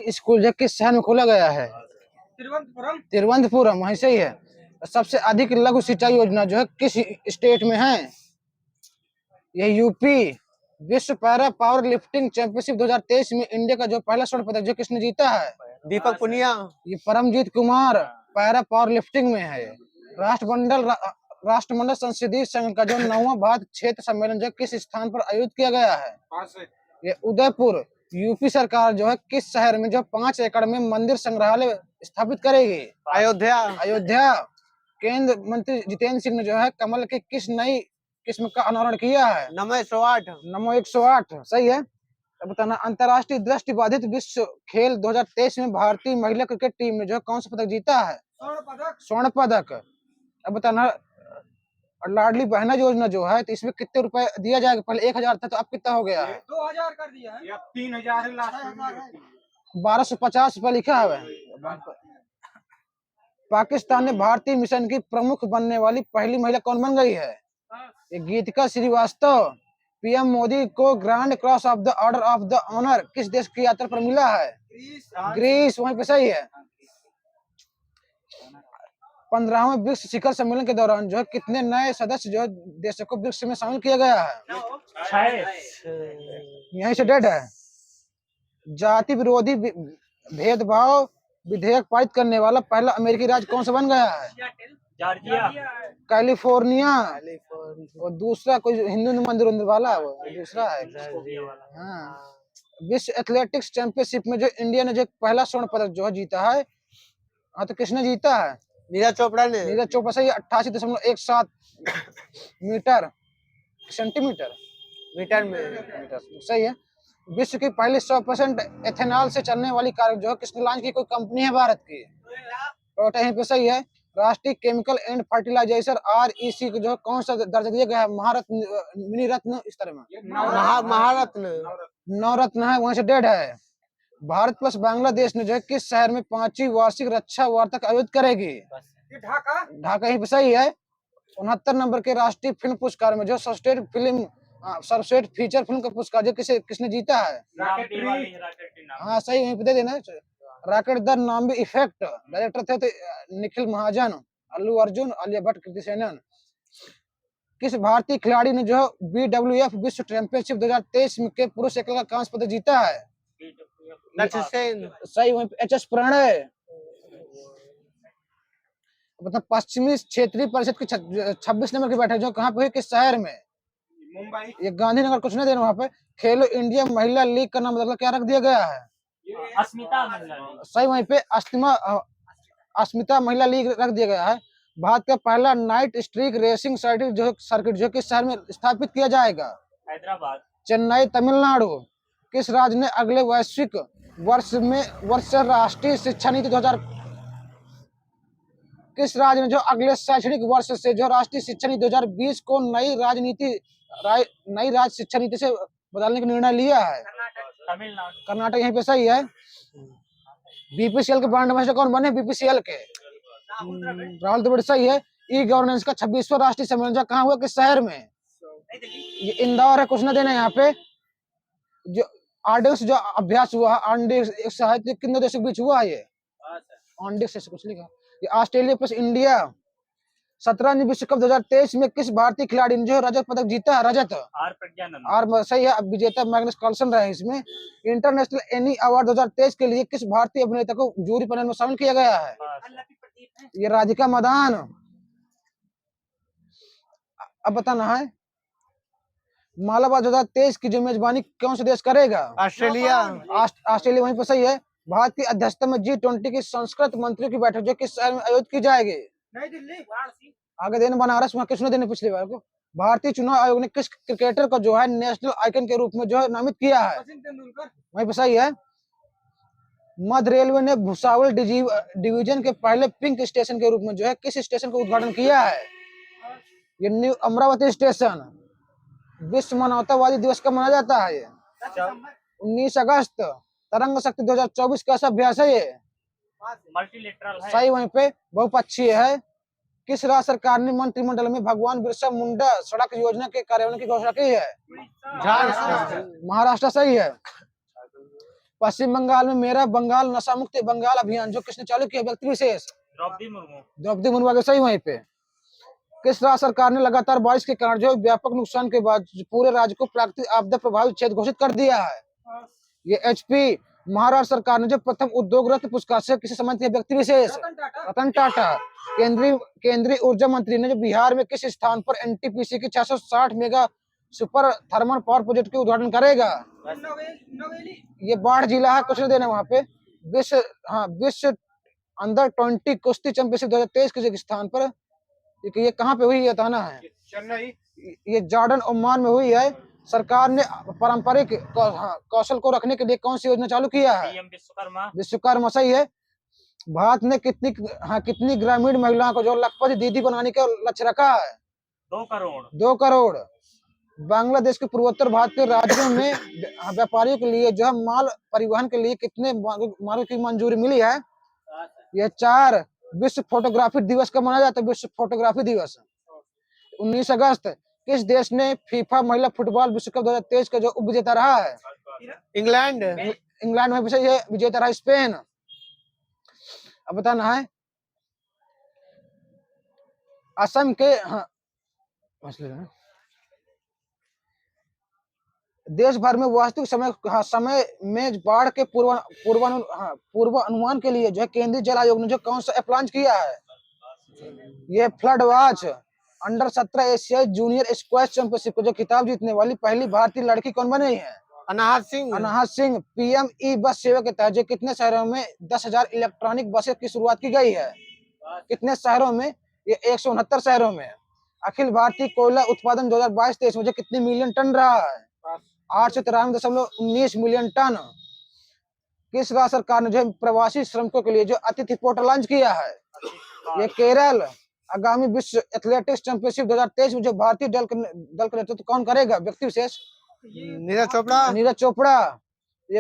School जो किस शहर में खोला गया है? तिरुवनंतपुरम। तिरुवनंतपुरम, वहीं से ही है। सबसे अधिक लघु सिंचाई योजना जो है किस स्टेट में है? यह यूपी। विश्व पैरा पावर लिफ्टिंग चैंपियनशिप 2023 में इंडिया का जो पहला स्वर्ण पदक जो किसने जीता है? दीपक पुनिया। ये Paramjeet Kumar para powerlifting में है। राष्ट्रमंडल संसदीय संघ का जो 9वां भारत क्षेत्र सम्मेलन जो किस स्थान पर आयोजित किया गया है? ये उदयपुर। यूपी सरकार जो है किस शहर में जो 5 एकड़ में मंदिर संग्रहालय स्थापित करेगी? अयोध्या। अयोध्या। केंद्र मंत्री जितेंद्र सिंह ने जो है कमल की किस नई किस्म का अनावरण किया है? नमो 108। नमो 108, सही है। अब बताना, अंतर्राष्ट्रीय दृष्टिबाधित विश्व खेल 2023 में भारतीय महिला क्रिकेट टीम ने जो कौन सा पदक जीता है? स्वर्ण पदक। अब बताना, लाडली बहना योजना जो है तो इसमें कितने रुपए दिया जाएगा? पहले 1000 था तो अब कितना हो गया है? 2000 कर दिया है। 3000 है लास्ट में। 1250 रुपए लिखा है। पाकिस्तान में भारतीय मिशन की प्रमुख बनने वाली पहली महिला कौन बन गई है? ये गीतिका श्रीवास्तव। पीएम मोदी को grand cross of the order of the honour किस देश की यात्रा पर मिला है? ग्रीस, वहीं पे सही है। 15वें ब्रिक्स शिखर सम्मेलन के दौरान जो है कितने नए सदस्य जो है देशों को ब्रिक्स में शामिल किया गया है? यहीं से डेट है। जाति विरोधी भेदभाव विधेयक पारित करने वाला पहला अमेरिकी राज्य कौन सा बन गया है? जॉर्जिया। कैलिफोर्निया। और दूसरा कोई हिंदू मंदिर वाला वो दूसरा है। हाँ। विश्व एथलेटिक्स चैंपियनशिप में जो इंडिया ने जो पहला स्वर्ण पदक जो है जीता है, हाँ तो किसने जीता है? नीरज चोपड़ा ने। नीरज चोपड़ा से 88.17 मीटर सेंटीमीटर मीटर में सही है। विश्व की पहली 100% एथेनॉल से चलने वाली कार जो है किसने लॉन्च की? कोई कंपनी है भारत की? टोयोटा, यहीं पे सही है। राष्ट्रीय केमिकल एंड फर्टिलाइजेशन REC को जो कौन सा दर्जा दिया गया है? महारत्न, मिनी रत्न, इस तरह में महारत्न। नवरत्न है, वहीं से डेढ़ है। भारत प्लस बांग्लादेश ने जो है किस शहर में 5वीं वार्षिक रक्षा वार्ता आयोजित करेगी? ढाका। ढाका, यहीं पे सही है। 69 नंबर के राष्ट्रीय फिल्म पुरस्कार में जो सर्वश्रेष्ठ फीचर फिल्म का पुरस्कार जो किसने जीता है? हाँ सही, वहीं पे दे देना। रॉकेट द नामी इफेक्ट, डायरेक्टर थे तो निखिल महाजन, अल्लू अर्जुन, आलिया भट्ट, कृति सेनन। किस भारतीय खिलाड़ी ने जो BWF विश्व चैंपियनशिप 2023 के पुरुष एकल का कांस्य पदक जीता है? सही, वहीं पे HS प्रणय। मतलब पश्चिमी क्षेत्रीय परिषद की 26 नंबर की बैठक जो कहाँ पे हुई, किस शहर में? मुंबई। ये गांधीनगर, कुछ नहीं देना वहाँ पे। खेलो इंडिया महिला लीग का नाम बदलकर क्या रख दिया गया है? अस्मिता महिला लीग। सही, वहीं पे अस्मिता महिला लीग रख दिया गया है। भारत का पहला नाइट स्ट्रीक रेसिंग सर्किट जो किस शहर में स्थापित किया जाएगा? हैदराबाद। चेन्नई, तमिलनाडु। किस राज्य ने अगले वैश्विक वर्ष राष्ट्रीय शिक्षा नीति 2000 किस राज्य ने जो अगले शैक्षणिक वर्ष से जो राष्ट्रीय शिक्षा नीति 2020 को नई राज्य शिक्षा नीति से बदलने का निर्णय लिया है? तमिलनाडु। कर्नाटक, यहीं पे सही है। BPCL के ब्रांड एम्बेसडर कौन बने? BPCL के राहुल द्रविड़, सही है। ई गवर्नेंस का 26वां राष्ट्रीय सम्मेलन जो कहाँ हुआ, किस शहर में? ये इंदौर है, कुछ न देना यहाँ पे। जो आर्डेक्स जो अभ्यास हुआ, आर्डेक्स साहित्य कितने देशों के बीच हुआ है? ये आर्डेक्स से कुछ लिखा। ये ऑस्ट्रेलिया प्लस इंडिया। 17वीं विश्व कप 2023 में किस भारतीय खिलाड़ी ने जो रजत पदक जीता है? रजत आर सही है। अब विजेता मैग्नस कार्लसन रहे इसमें। इंटरनेशनल एनी अवार्ड 2023 के लिए किस भारतीय अभिनेता को जूरी पैनल में शामिल किया गया है? ये राधिका मदान। अब बताना है, मालाबार 2023 की जो मेजबानी कौन सा देश करेगा? ऑस्ट्रेलिया। ऑस्ट्रेलिया, वहीं पर सही है। भारत की अध्यक्षता में G20 की संस्कृत मंत्रियों की बैठक जो किस शहर में आयोजित की जाएगी? नई दिल्ली। वाराणसी। आगे देना बनारस, वहाँ किसने देने पिछली बार को? भारतीय चुनाव आयोग ने किस क्रिकेटर को जो है नेशनल आइकन के रूप में जो है नामित किया है? सचिन तेंदुलकर। वहीं पर सही है। मध्य रेलवे ने भुसावल डिवीजन के पहले पिंक स्टेशन के रूप में जो है किस स्टेशन का उद्घाटन किया है? ये न्यू अमरावती स्टेशन। विश्व मानवतावादी दिवस कब मनाया जाता है? ये 19 अगस्त। तरंग शक्ति 2024 का अभ्यास है ये? मल्टीलेटरल है। सही, वहीं पे बहुपक्षीय है। किस राज्य सरकार ने मंत्रिमंडल में भगवान बिरसा मुंडा सड़क योजना के कार्यान्वयन की घोषणा की है? महाराष्ट्र, सही है। पश्चिम बंगाल में मेरा बंगाल नशा मुक्त बंगाल अभियान जो किसने चालू किया? व्यक्ति विशेष द्रौपदी मुर्मू। द्रौपदी मुर्मू के सही वहीं पे। किस राज्य सरकार ने लगातार बारिश के कारण जो व्यापक नुकसान के बाद पूरे राज्य को प्राकृतिक आपदा प्रभावित क्षेत्र घोषित कर दिया है? ये एचपी। महाराष्ट्र सरकार ने जो प्रथम उद्योग रत्न पुरस्कार से किसे सम्मानित किया? व्यक्ति विशेष रतन टाटा। केंद्रीय ऊर्जा मंत्री ने जो बिहार में किस स्थान पर एनटीपीसी की 660 mega super thermal power project के उद्घाटन करेगा? ये बाढ़ जिला है, कुछ नहीं देना वहां पे। विश्व अंडर 20 कुश्ती चैंपियनशिप 2023 के स्थान पर ये कहाँ पे हुई ये बताना है। चेन्नई। ये जॉर्डन ओमान में हुई है। सरकार ने पारंपरिक कौशल को रखने के लिए कौन सी योजना चालू किया है? पीएम विश्वकर्मा। विश्वकर्मा सही है। भारत ने कितनी ग्रामीण महिलाओं को जो लखपति दीदी बनाने का लक्ष्य रखा है? 2 करोड़। 2 करोड़। बांग्लादेश के पूर्वोत्तर भारत के राज्यों में व्यापारियों के लिए जो है माल परिवहन के लिए कितने मार्गों की मंजूरी मिली है? यह 4। विश्व फोटोग्राफी दिवस कब मनाया जाता है? विश्व फोटोग्राफी दिवस 19 अगस्त। किस देश ने फीफा महिला फुटबॉल विश्व कप 2023 का जो उप विजेता रहा है? इंग्लैंड। इंग्लैंड में विजेता रहा स्पेन। अब बताना है असम के देश भर में वास्तविक समय में बाढ़ के पूर्व अनुमान के लिए जो है केंद्रीय जल आयोग ने जो कौन सा ऐप लॉन्च किया है? ये फ्लड वॉच। अंडर 17 एशियाई जूनियर स्क्वैश चैंपियनशिप को जो खिताब जीतने वाली पहली भारतीय लड़की कौन बनी है? अनाहत सिंह। अनाहत सिंह। पीएम ई बस सेवा के तहत जो कितने शहरों में 10,000 इलेक्ट्रॉनिक बसें की शुरुआत की गई है? कितने शहरों में? ये 169 शहरों में। अखिल भारतीय कोयला उत्पादन 2022-23 में जो कितने मिलियन टन रहा है? 893.19 मिलियन टन। किस राज्य सरकार ने जो प्रवासी श्रमिकों के लिए जो अतिथि पोर्टल लॉन्च किया है? ये केरल। आगामी विश्व एथलेटिक्स चैंपियनशिप 2023 में जो भारतीय दल का नेतृत्व कौन करेगा? व्यक्ति विशेष नीरज चोपड़ा। नीरज चोपड़ा। ये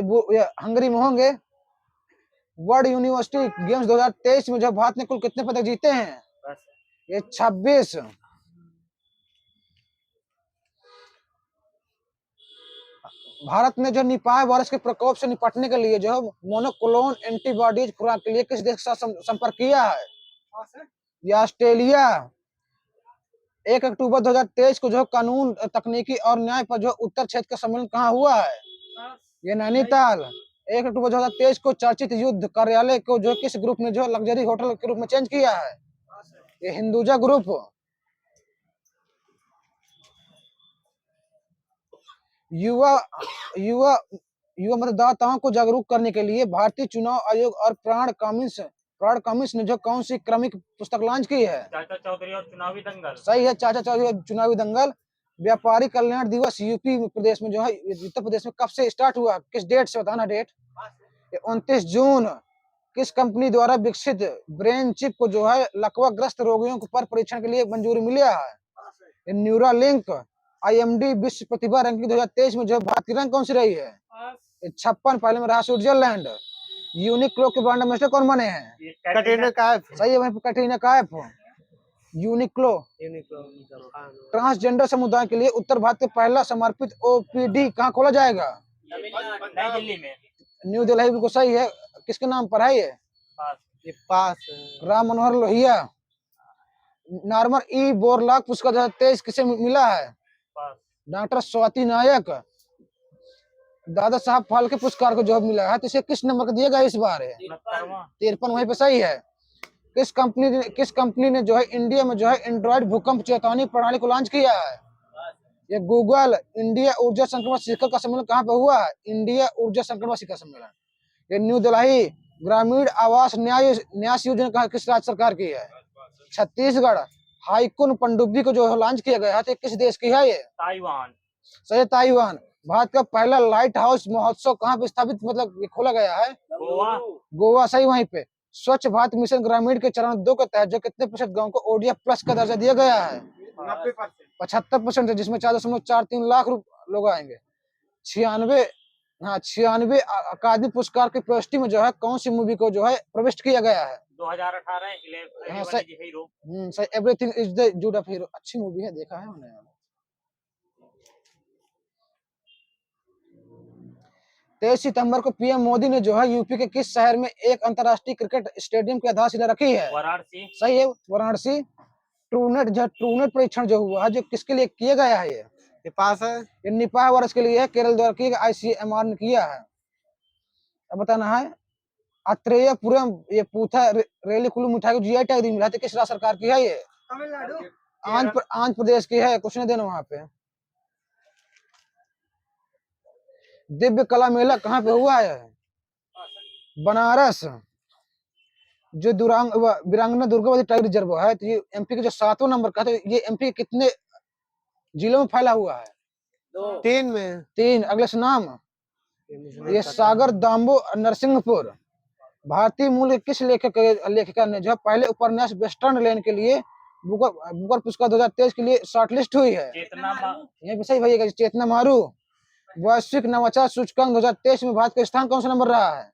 हंगरी में होंगे। वर्ल्ड यूनिवर्सिटी गेम्स 2023 में जो भारत ने कुल कितने पदक जीते हैं? ये 26। भारत ने जो निपाह वायरस के प्रकोप से निपटने के लिए जो मोनोक्लोनल एंटीबॉडीज खुराक के लिए किस देश के साथ संपर्क किया है? ये ऑस्ट्रेलिया। 1 अक्टूबर 2023 को जो कानून तकनीकी और न्याय पर जो उत्तर क्षेत्र का सम्मेलन कहाँ हुआ है? ये नैनीताल। 1 अक्टूबर 2023 को चर्चित युद्ध कार्यालय को जो किस ग्रुप ने जो लग्जरी होटल के रूप में चेंज किया है? ये हिंदुजा ग्रुप। युवा मतदाताओं को जागरूक करने के लिए भारतीय चुनाव आयोग और प्राण कामिंस ने जो कौन सी क्रमिक पुस्तक लॉन्च की है? चाचा चौधरी और चुनावी दंगल। सही है, चाचा चौधरी और चुनावी दंगल। व्यापारी कल्याण दिवस यूपी प्रदेश में जो है उत्तर प्रदेश में कब से स्टार्ट हुआ? किस डेट से बताना डेट? 29 जून। किस कंपनी द्वारा विकसित ब्रेन चिप को जो है लकवाग्रस्त रोगियों पर परीक्षण के लिए मंजूरी मिला है? न्यूरालिंक। आईएमडी विश्व प्रतिभा रैंकिंग 2023 में जो भारत की रैंक कौन सी रही है? 56। पहले में रहा स्विट्जरलैंड। यूनिक्लो के ब्रांड एम्बेसडर कौन बने हैं? कटरीना कैफ। सही है, वहीं कटरीना कैफ। यूनिक्लो। ट्रांसजेंडर समुदाय के लिए उत्तर भारत के पहला समर्पित ओपीडी कहाँ खोला जाएगा? नई दिल्ली में। न्यू दिल्ली बिल्कुल सही है। किसके नाम पर है ये? पास। Ram Manohar Lohia. Norman E Borlaug पुरस्कार 2023 किसे मिला है? डॉक्टर स्वाति नायक। दादा साहब फाल्के पुरस्कार को जो मिला है तो इसे किस नंबर का दिया गया इस बार? 53 वहीं पे सही है। किस कंपनी ने जो है इंडिया में जो है एंड्रॉइड भूकंप चेतावनी प्रणाली को लॉन्च किया है? ये गूगल। इंडिया ऊर्जा संक्रमण शिखर का सम्मेलन कहाँ पे हुआ है? इंडिया ऊर्जा संक्रमण शिखर सम्मेलन। ये न्यू दिल्ली। ग्रामीण आवास न्यास योजना का किस राज्य सरकार की है? छत्तीसगढ़। हाईकुन पनडुब्बी को जो लॉन्च किया गया है तो किस देश की है? ये ताइवान। सही, ताइवान। भारत का पहला लाइट हाउस महोत्सव कहाँ पे स्थापित मतलब खोला गया है? गोवा। सही, वहीं पे। स्वच्छ भारत मिशन ग्रामीण के चरण 2 के तहत जो कितने % गाँव को ओडीएफ प्लस का दर्जा दिया गया है? 75% है, जिसमें 4.43 लाख लोग आएंगे। 96 अकादमी पुरस्कार की प्रविष्टि में जो है कौन सी मूवी को जो है प्रविष्ट किया गया है? 2018 हीरो। सही, everything is the Jude of hero. अच्छी मूवी है, देखा है मैंने। 23 सितंबर को पीएम मोदी ने जो है यूपी के किस शहर में एक अंतर्राष्ट्रीय क्रिकेट स्टेडियम की आधारशिला रखी है? वाराणसी। सही है, वाराणसी। ट्रूनेट परीक्षण जो हुआ है जो किसके लिए किया गया है? ये पास है। ये निपाह वायरस के लिए है, केरल द्वारा किया, आईसीएमआर ने किया है। अब बताना है अत्रेयपुरम ये पूथा रेली कुल्लू मिठाई को जीआई टैग मिला था, किस राज्य सरकार की है ये? तमिलनाडु। आंध्र प्रदेश की है, कुछ नहीं देना वहां पे। दिव्य कला मेला कहाँ पे हुआ है? बनारस। जो वीरांगना दुर्गावती टाइगर रिजर्व है, तो ये एमपी के जो 7वां नंबर का, तो ये एमपी के कितने जिलों में फैला हुआ है? 3 में। 3। अगले से नाम ये सागर दाम्बो नरसिंहपुर। भारतीय मूल के किस लेखिका ने जो पहले उपन्यास वेस्टर्न लैंड के लिए बुकर पुरस्कार 2023 के लिए शॉर्टलिस्ट हुई है? ये भी सही भैया, चेतना मारू। वैश्विक नवाचार सूचकांक 2023 में भारत का स्थान कौन सा नंबर रहा है?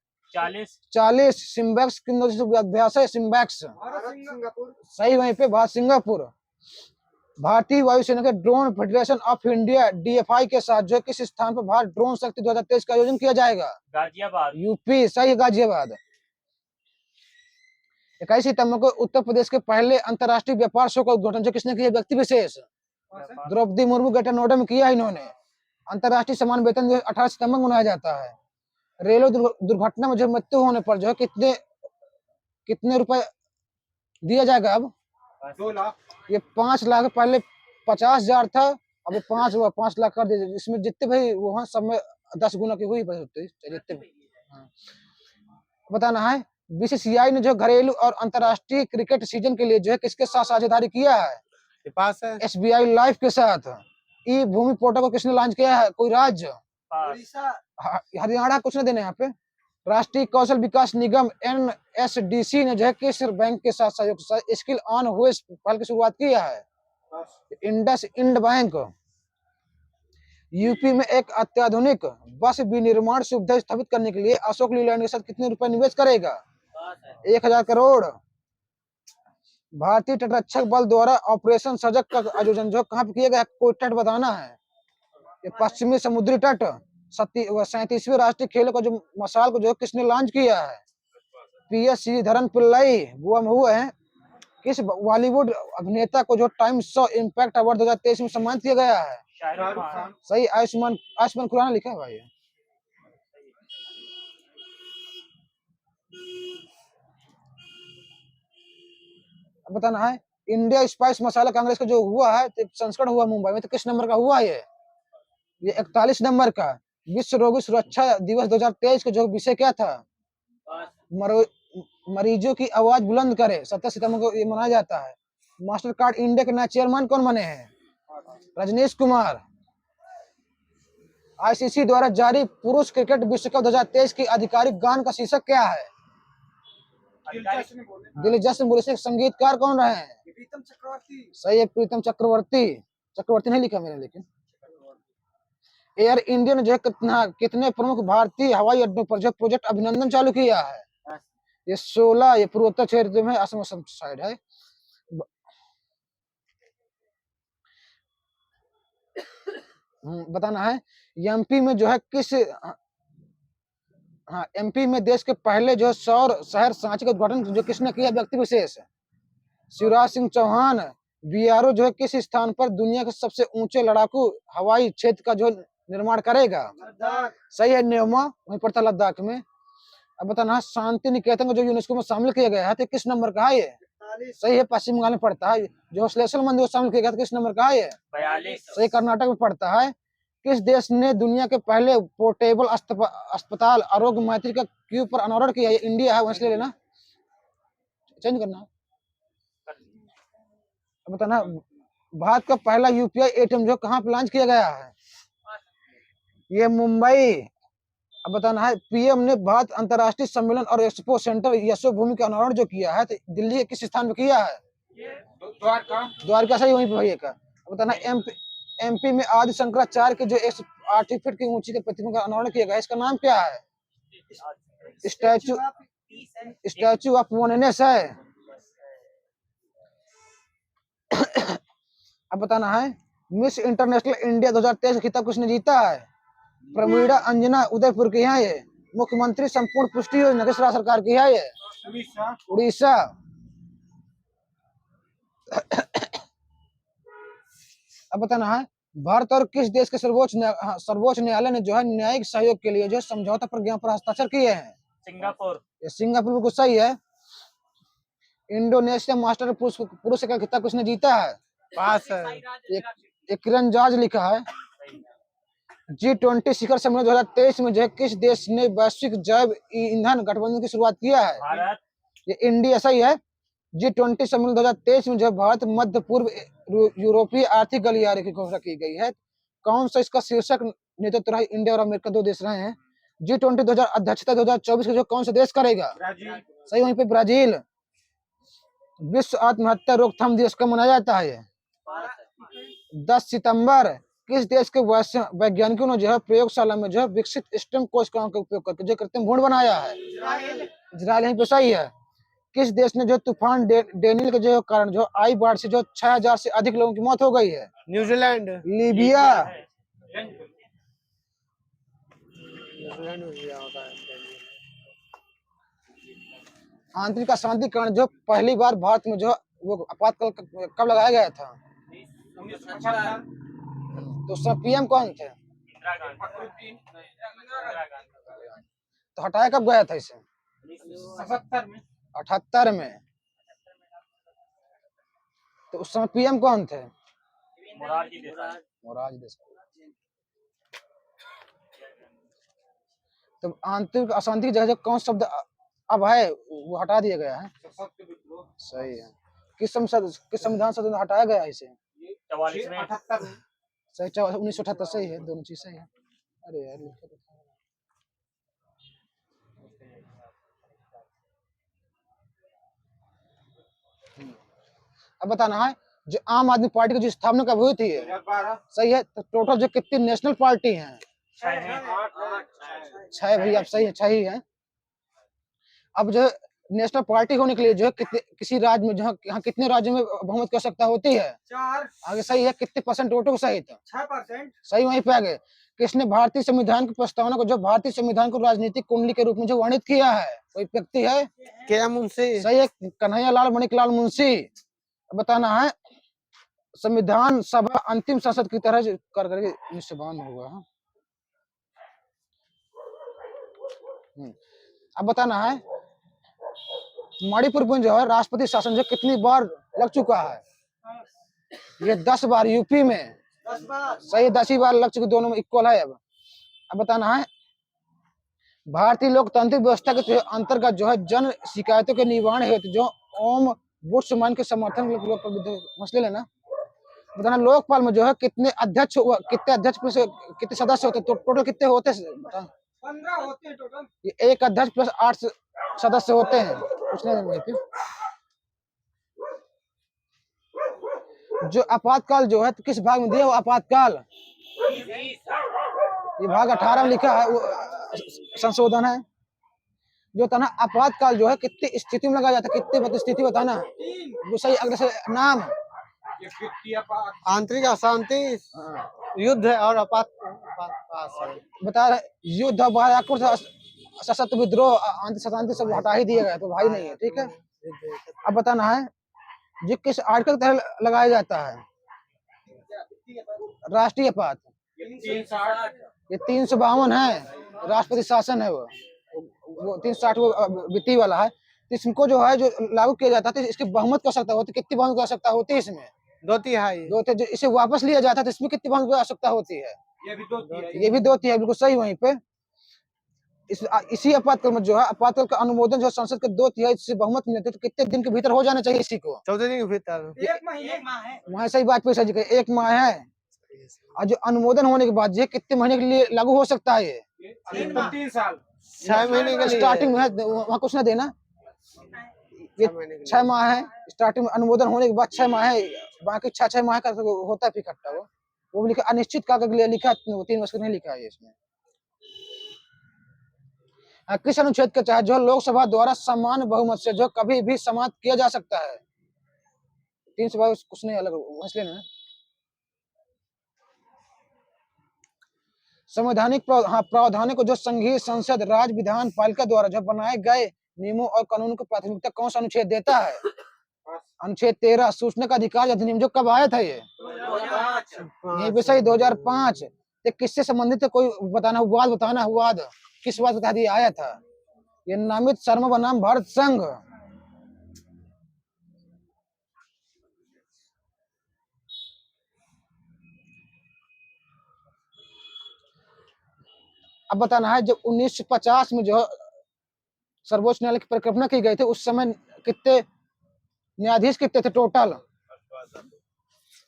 40। सिम्बैक्स किन अभ्यास है? सिम्बैक्स सही, वहीं पे भारत सिंगापुर। भारतीय वायुसेना के drone federation of India DFI के साथ जो किस स्थान पर भारत ड्रोन शक्ति 2023 का आयोजन किया जाएगा? गाजियाबाद। यूपी, सही है, गाजियाबाद। 21 सितंबर को उत्तर प्रदेश के पहले अंतर्राष्ट्रीय व्यापार शो का उद्घाटन जो किसने किया? व्यक्ति विशेष द्रौपदी मुर्मू ग्रेटर नोएडा में किया इन्होंने। अंतर्राष्ट्रीय समान वेतन दिवस 18 सितंबर को मनाया जाता है। रेलवे दुर्घटना में जो मृत्यु होने पर जो है कितने रुपए दिया जाएगा? अब 2 लाख। ये 5 लाख, पहले 50,000 था, अब 5 लाख कर दीजिए। इसमें जितने भाई वो हैं सब में 10 गुना की हुई जितने भी। बताना है बीसीसीआई ने जो घरेलू और अंतर्राष्ट्रीय क्रिकेट सीजन के लिए जो है किसके साथ साझेदारी किया है? पास है। एसबीआई लाइफ के साथ। ई भूमि पोर्टल को किसने लॉन्च किया है? कोई राज्य? हरियाणा। कुछ नहीं देना यहाँ पे। राष्ट्रीय कौशल विकास निगम एनएसडीसी ने जो है किस बैंक के साथ सहयोग स्किल ऑन व्हील्स पहल की शुरुआत किया है? Indus end bank. यूपी में एक अत्याधुनिक बस विनिर्माण सुविधा स्थापित करने के लिए अशोक लीलैंड के साथ कितने रुपए निवेश करेगा? 1000 करोड़। भारतीय तटरक्षक बल द्वारा ऑपरेशन सजग का आयोजन जो कहाँ पे किया गया? कोई तट बताना है। ये पश्चिमी समुद्री तट। 37वें राष्ट्रीय खेलों का जो मसाल को जो किसने लॉन्च किया है? PS श्रीधरन पिल्लई गोवा में हुए हैं। किस बॉलीवुड अभिनेता को जो टाइम्स ऑफ इम्पैक्ट अवार्ड 2023 में सम्मानित किया गया है? शाहरुख खान। सही, आयुष्मान खुराना लिखा है भाई। अब बताना है इंडिया स्पाइस मसाला कांग्रेस का जो हुआ है तो संस्करण हुआ मुंबई में, तो किस नंबर का हुआ ये 41 नंबर का। विश्व रोगी सुरक्षा दिवस 2023 का जो विषय क्या था? मरीजों की आवाज बुलंद करे। 17 सितंबर को ये मनाया जाता है। मास्टर कार्ड इंडिया के नए चेयरमैन कौन बने हैं? रजनीश कुमार। आईसीसी द्वारा जारी पुरुष क्रिकेट विश्व कप 2023 की आधिकारिक गान का शीर्षक क्या है? दिल जश्न बोले से संगीतकार कौन रहे हैं? प्रीतम चक्रवर्ती। सही है, प्रीतम चक्रवर्ती नहीं लिखा मैंने, लेकिन एयर इंडिया ने जो है कितने प्रमुख भारतीय हवाई अड्डों पर जो प्रोजेक्ट अभिनंदन चालू किया है? ये 16। ये पूर्वोत्तर क्षेत्र में असम साइड है। बताना है एमपी में जो है एमपी में देश के पहले जो सौर शहर सांची का उद्घाटन जो किसने किया? व्यक्ति विशेष शिवराज सिंह चौहान। बीआरओ जो है किस स्थान पर दुनिया के सबसे ऊंचे लड़ाकू हवाई क्षेत्र का जो निर्माण करेगा? सही है, न्योमा, वहीं पर था लद्दाख में। अब बताना शांति निकेतन को जो यूनेस्को में शामिल किया गया है तो किस नंबर का है ये? सही है, पश्चिम बंगाल में पड़ता है। जो हसलेश्वर मंदिर को शामिल किया गया था किस नंबर का है ये? 42। सही, कर्नाटक में पड़ता है। किस देश ने दुनिया के पहले पोर्टेबल अस्पताल आरोग्य मैत्री का क्यू पर अनावरण किया? इंडिया है, वहीं ले लेना, चेंज करना। अब बताना भारत का पहला यूपीआई एटीएम जो कहाँ पे लॉन्च किया गया है? ये मुंबई। अब बताना है पीएम ने भारत अंतर्राष्ट्रीय सम्मेलन और एक्सपो सेंटर यशोभूमि का अनावरण जो किया है तो दिल्ली के किस स्थान पे किया है? द्वारका। सही, वहीं पे का। अब बताना एमपी में आदि शंकराचार्य के जो 108 फीट की ऊंची के प्रतिमा का अनावरण किया गया, इसका नाम क्या है? स्टैचू ऑफ वननेस है। अब बताना है मिस इंटरनेशनल इंडिया 2023 खिताब किसने जीता है? प्रवीणा अंजना उदयपुर की है ये। मुख्यमंत्री संपूर्ण पुष्टि योजना किस राज्य सरकार की है ये? उड़ीसा। अब बताना है भारत और किस देश के सर्वोच्च न्यायालय ने जो है न्यायिक सहयोग के लिए जो समझौता प्रज्ञा पर हस्ताक्षर किए हैं? सिंगापुर। ये सिंगापुर बिल्कुल सही है। इंडोनेशिया मास्टर पुरुष का खिताब किसने जीता है? पास है। एक किरण जाज लिखा है। G20 शिखर सम्मेलन 2023 में जो है किस देश ने वैश्विक जैव ईंधन गठबंधन की शुरुआत किया है? भारत। ये इंडिया सही है। G20 सम्मेलन 2023 में जो है भारत मध्य पूर्व यूरोपीय आर्थिक गलियारे की घोषणा की गई है। कौन सा इसका शीर्षक नेतृत्व रहा? इंडिया और अमेरिका दो देश रहे हैं। G20 अध्यक्षता 2024 के जो कौन सा देश करेगा? सही वहीं पे ब्राजील। विश्व आत्महत्या रोकथाम दिवस कब मनाया जाता है? 10 सितंबर। किस देश के वैज्ञानिकों ने जो है प्रयोगशाला में जो है विकसित स्टेम कोशिकाओं का उपयोग करके जो कृत्रिम भ्रूण बनाया है? इजराइल यहीं पे सही है। किस देश ने जो तूफान डेनियल के जो कारण जो आई बाढ़ से जो 6000 से अधिक लोगों की मौत हो गई है? न्यूजीलैंड। लीबिया। न्यूजीलैंड में दिया होता है। आंतरिक अशांतिकरण जो पहली बार भारत में जो वो आपातकाल कब लगाया गया था? 1975। तो उसमें पीएम कौन थे? इंदिरा गांधी। इंदिरा गांधी। तो हटाया कब गया था इसे? 77 में। 78 में। तो उस समय पीएम कौन थे? मोरारजी देसाई। मोरारजी देसाई। तो आंतरिक अशांति की जगह कौन शब्द अब है वो हटा दिया गया है? सही है। किस संविधान संशोधन हटाया गया है इसे? 44 में। 78 में। सही 1978 सही है। दोनों चीज सही है। अरे यार अब बताना है जो आम आदमी पार्टी की जो स्थापना कब हुई थी? 2012। सही है। तो टोटल जो कितनी नेशनल पार्टी हैं? 6 भैया, आप सही है, 6 ही है। अब जो नेशनल पार्टी होने के लिए जो है किसी राज्य में जो है यहाँ कितने राज्यों में बहुमत की आवश्यकता होती है? 4। आगे सही है। कितने परसेंट वोटों को सही था? 6%। सही वहीं पे आगे। किसने भारतीय संविधान की प्रस्तावना को जो भारतीय संविधान को राजनीतिक कुंडली के रूप में जो वर्णित किया है? कोई व्यक्ति है? क्या मुंशी? सही है। कन्हैया लाल मणिकलाल मुंशी। बताना है संविधान सभा अंतिम संसद की तरह कर करके 1952 में हुआ है। अब बताना है मणिपुर में जो है राष्ट्रपति शासन जो कितनी बार लग चुका है? ये 10 बार। यूपी में 10 बार। सही 10 ही बार लग चुके, दोनों में इक्वल है। अब बताना है भारतीय लोकतांत्रिक व्यवस्था के अंतर्गत जो है जन शिकायतों के निवारण हेतु जो ओम बुड्समैन के समर्थन मसले लेना। बताना लोकपाल में जो है कितने अध्यक्ष प्लस कितने सदस्य होते? तो टोटल कितने होते हैं? बता। 15 होते हैं टोटल। ये एक अध्यक्ष प्लस 8 सदस्य होते हैं। जो आपातकाल जो है तो किस भाग में दिया वो आपातकाल? ये भाग 18 में लिखा है, वो संशोधन है। जो था ना आपातकाल जो है कितनी स्थिति में लगाया जाता है? कितने स्थिति बताना वो सही। अगले से नाम आंतरिक अशांति, युद्ध और बता रहे युद्ध, सशस्त्र विद्रोह, शांति सब हटा ही दिया गया तो भाई नहीं है। ठीक है। अब बताना है जो किस आर्टिकल के तहत लगाया जाता है? राष्ट्रीय आपात। ये 352 है। राष्ट्रपति शासन है वो 360 वो वित्तीय वाला है। तो इसको जो है जो लागू किया जाता है तो इसकी बहुमत की आवश्यकता होती है। कितनी बहुमत की आवश्यकता होती है इसमें? 2/3। जो इसे वापस लिया जाता है तो इसमें कितनी बहुमत की आवश्यकता होती है? ये भी 2/3। ये भी 2/3 बिल्कुल सही। वहीं पे इसी आपातकाल में जो है आपातकाल का अनुमोदन जो संसद के 2/3 से बहुमत मिलते तो कितने दिन के भीतर हो जाना चाहिए इसी को? 14 दिन के भीतर। 1 माह है। वहाँ सही बात पे सही 1 माह है। और जो अनुमोदन होने के बाद ये कितने महीने के लिए लागू हो सकता है? ये 3 साल। 6 महीने के लिए स्टार्टिंग में है, वहाँ कुछ ना देना। ये 6 माह है स्टार्टिंग में। अनुमोदन होने के बाद 6 माह है। बाकी 6 माह का होता है फिर इकट्ठा वो लिखा अनिश्चित काल के लिए लिखा 3 वर्ष का नहीं लिखा है इसमें। किस अनुच्छेद के तहत जो लोकसभा द्वारा समान बहुमत से जो कभी भी समाप्त किया जा सकता है? 322 कुछ नहीं अलग इसलिए ना। प्रावधानों को जो संघीय संसद राज्य विधान पालिका द्वारा जो बनाए गए नियमों और कानूनों को प्राथमिकता कौन सा अनुच्छेद देता है? अनुच्छेद 13 सूचना का अधिकार अधिनियम जो कब आया था? ये यही पे सही 2005। ये किससे संबंधित है? कोई बताना, विवाद बताना, विवाद किस बात बता दिया आया था? ये नामित शर्मा बनाम भारत संघ। अब बताना है, जब 1950 में जो सर्वोच्च न्यायालय की परिकल्पना की गई थी, उस समय कितने न्यायाधीश कितने थे टोटल?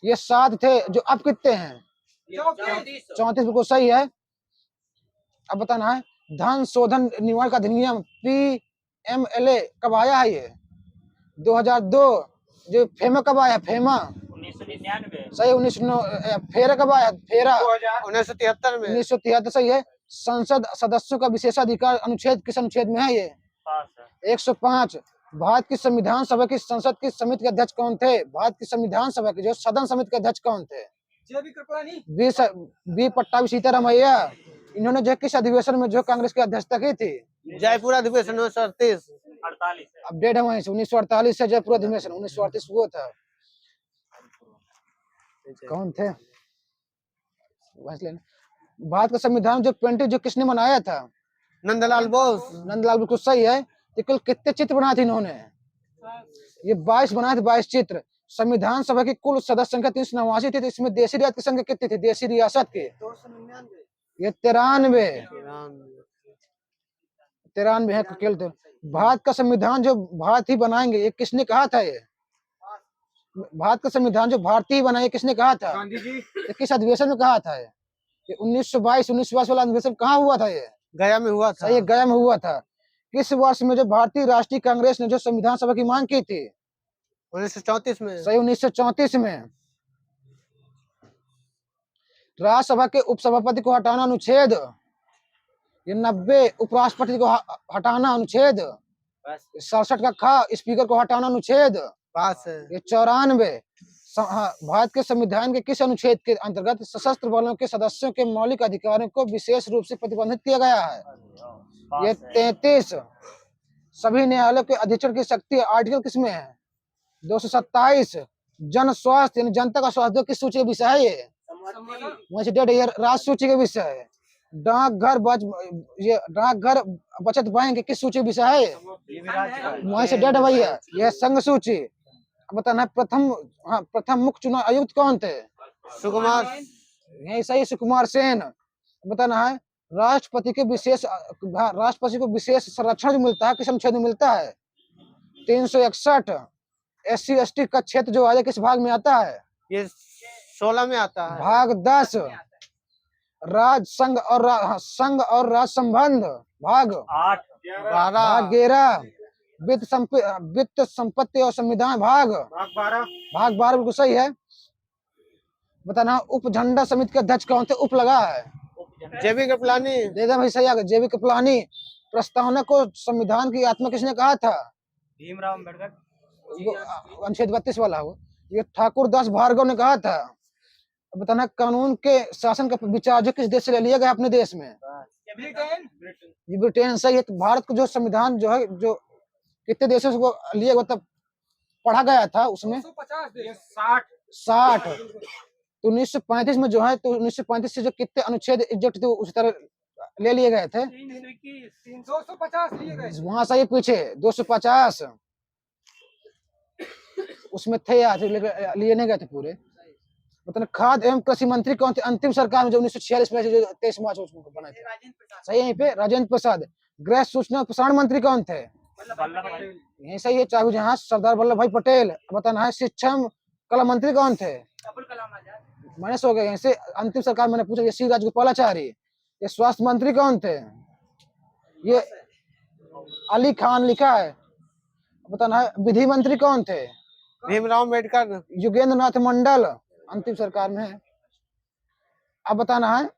ये 7 थे। जो अब कितने हैं? 34। बिल्कुल सही है। अब बताना है, धन शोधन निवारण का अधिनियम PMLA कब आया है? ये 2002। जो फेमा कब आया? फेमा 1999। सही। 1909। फेरा कब आया? फेरा 1973 में। 1973 सही है। संसद सदस्यों का विशेषाधिकार अनुच्छेद किस अनुच्छेद में है? ये पास है। 105। भारत की संविधान सभा की संसद की समिति के अध्यक्ष कौन थे? भारत की संविधान सभा की जो सदन समिति के अध्यक्ष कौन थे? बी पट्टाभी सीतारामैया। इन्होंने जो किस अधिवेशन में जो कांग्रेस की अध्यक्षता की थी? जयपुर अधिवेशन 1938। 48 है। अपडेट है वहीं से 1948 से जयपुर अधिवेशन 1938 वो था। कौन थे? भारत का संविधान जो पेंटिंग जो किसने बनाया था? नंदलाल बोस। नंदलाल। बिल्कुल सही है। ये कुल कितने चित्र बनाए थे इन्होंने? ये 22 बनाए थे, 22 चित्र। संविधान सभा की कुल सदस्य संख्या 389 थी, तो इसमें देशी रियासत की संख्या कितनी थी? देशी रियासत की 299। ये 93 है केवल। तो भारत का संविधान जो भारत ही बनाएंगे, ये किसने कहा था? ये भारत का संविधान जो भारतीय ही बनाए, किसने कहा था? गांधी जी। ये किस अधिवेशन में कहा था? ये 1922 वाला अधिवेशन कहाँ हुआ था? ये गया में हुआ था। सही, गया में हुआ था। किस वर्ष में जो भारतीय राष्ट्रीय कांग्रेस ने जो संविधान सभा की मांग की थी? 1934 में। सही, 1934 में। राज्यसभा के उपसभापति को हटाना अनुच्छेद ये 90। उपराष्ट्रपति को हटाना अनुच्छेद 67 का खा। स्पीकर को हटाना अनुच्छेद पास है। ये 94। भारत के संविधान के किस अनुच्छेद के अंतर्गत सशस्त्र बलों के सदस्यों के मौलिक अधिकारों को विशेष रूप से प्रतिबंधित किया गया है? ये 33। सभी न्यायालयों के अधीक्षण की शक्ति आर्टिकल किसमें है? 227। जन स्वास्थ्य यानी जनता का स्वास्थ्य किस सूची का विषय है? ये वहीं से डेट ये राष्ट्र सूची का विषय है। डाकघर बचत बैंक किस सूची का विषय है? वहीं से डेट भैया यह संघ सूची। बताना है, प्रथम मुख्य चुनाव आयुक्त कौन थे? सुकुमार। यही सही, सुकुमार सेन। बताना है, राष्ट्रपति को विशेष संरक्षण जो मिलता है किस अनुच्छेद में मिलता है? 361। SC/ST का क्षेत्र जो आगे किस भाग में आता है? ये 16 में आता है। भाग 10। संघ और राज संबंध भाग 8। 12। भाग 11। वित्त संपत्ति और संविधान भाग 12 बिल्कुल सही है। बताना, उप झंडा समिति के अध्यक्ष कौन थे? उप लगा है JB कृपलानी। देगा भाई, सही आ गया। JB कृपलानी। प्रस्तावना को संविधान की आत्मा किसने कहा था? भीमराव अम्बेडकर। अनुच्छेद 32 वाला हो। ये ठाकुर दास भार्गव ने कहा था। बताना, कानून के शासन का विचार जो किस देश से ले लिया गया अपने देश में? ये ब्रिटेन। सही है। भारत को जो संविधान जो है जो कितने देशों से लिया गया तब पढ़ा गया था उसमें 60। तो 1935 में जो है, तो 1935 से जो कितने अनुच्छेद इजेक्ट थे उसी तरह ले लिए गए थे। 250 लिए गए। वहां से पीछे 250 उसमें थे यार, लिए नहीं गए थे पूरे। मतलब खाद्य एवं कृषि मंत्री कौन थे अंतिम सरकार में जो 1946 में जो 23 मार्च को बना थे? सही है। यहीं पे राजेंद्र प्रसाद। गृह सूचना प्रसारण मंत्री कौन थे? यही सही है। चाबी जहां सरदार वल्लभ भाई पटेल। बताना है, शिक्षा कला मंत्री कौन थे? मैंने सो गए। यहीं से अंतिम सरकार मैंने पूछा, ये श्री राजगोपालाचारी। ये स्वास्थ्य मंत्री कौन थे? ये अली खान लिखा है। बताना है, विधि मंत्री कौन थे? भीमराव अम्बेडकर। योगेंद्र नाथ मंडल अंतिम सरकार में है। अब बताना है,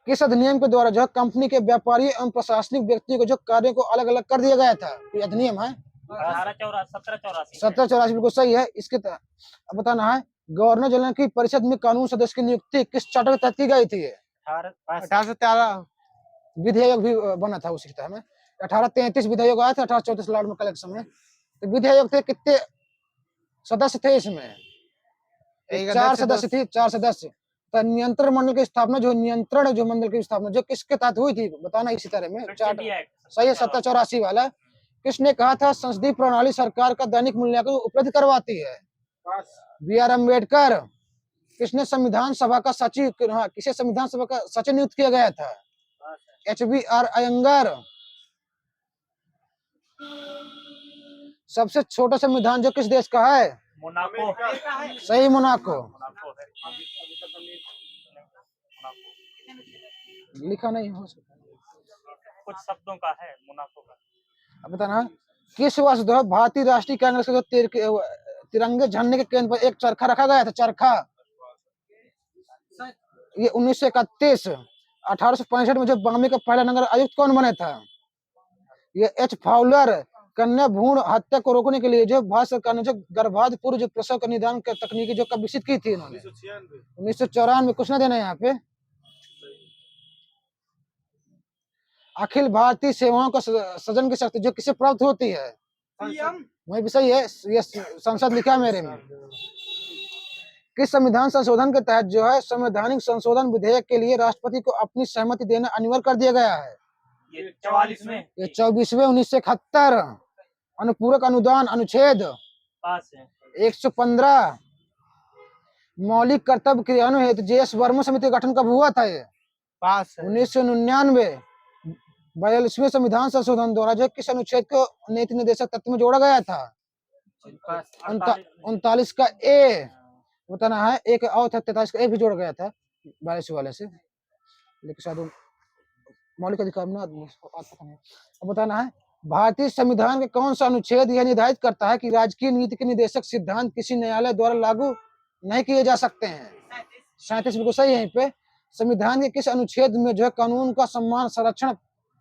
किस अधिनियम के द्वारा जो कंपनी के व्यापारी एवं प्रशासनिक व्यक्तियों को जो कार्यों को अलग अलग कर दिया गया था? ये अधिनियम है 1784। बिल्कुल सही है। इसके अब बताना है, गवर्नर जनरल की परिषद में कानून सदस्य की नियुक्ति किस चार्टर के तहत की गई थी? 1813 विधेयक भी बना था उसी टाइम में। 1833 विधेयक आया था, 1834 लॉर्ड मैकॉले के समय। तो विधेयक थे, कितने सदस्य थे इसमें? एक चार अध्यक्ष, सदस्य थे, 4 सदस्य। तो नियंत्रण मंडल की स्थापना, जो नियंत्रण जो मंडल की स्थापना जो किसके तहत हुई थी बताना, इसी तरह में चार सही है 1784 वाला। किसने कहा था? संसदीय प्रणाली सरकार का दैनिक मूल्यांकन उपलब्ध करवाती है। B R Ambedkar. किसने संविधान सभा का सचिव, हाँ, किसे संविधान सभा का सचिव नियुक्त किया गया था? H B R Iyengar. सबसे छोटा संविधान जो किस देश का है? मोनाको। सही, मोनाको। मोनाको है। लिखा नहीं हो सकता, कुछ शब्दों का है मोनाको का। अब बताना किस वर्ष जो है भारतीय राष्ट्रीय कांग्रेस के जो तिरंगे झंडे के केंद्र पर एक चरखा रखा गया था? चरखा ये 1931। 1865 में जो बॉम्बे का पहला नगर आयुक्त कौन बने था? ये एच फाउलर। कन्या भ्रूण हत्या को रोकने के लिए जो भारत सरकार ने जो गर्भाधान पूर्व जो प्रसव का निदान का तकनीकी जो कब विकसित की थी इन्होंने? 1994। कुछ ना देना यहाँ पे। अखिल भारतीय सेवाओं का सृजन की शक्ति जो किसे प्राप्त होती है? वही भी सही है, ये संसद लिखा है मेरे में। किस संविधान संशोधन के तहत जो है संवैधानिक संशोधन विधेयक के लिए राष्ट्रपति को अपनी सहमति देना अनिवार्य कर दिया गया है? ये 44 में। ये 24वें 1971 अनुपूरक अनुदान अनुच्छेद पास है। 115 मौलिक कर्तव्य क्रियान्वयन हेतु जे.एस. वर्मा समिति का गठन कब हुआ था? ये पास है। 1999। 42वें संविधान संशोधन द्वारा जो किस अनुच्छेद को नीति निर्देशक तत्व में जोड़ा गया था? 39 का ए बताना है। एक और था 43 का ए भी जोड़ा गया था 42 वाले से, लेकिन शायद मौलिक अधिकार में अब बताना है भारतीय संविधान के कौन सा अनुच्छेद यह निर्धारित करता है कि राजकीय नीति के निर्देशक सिद्धांत किसी न्यायालय द्वारा लागू नहीं किए जा सकते हैं? 37 बिल्कुल सही है। यहीं पे संविधान के किस अनुच्छेद में जो है कानून का सम्मान संरक्षण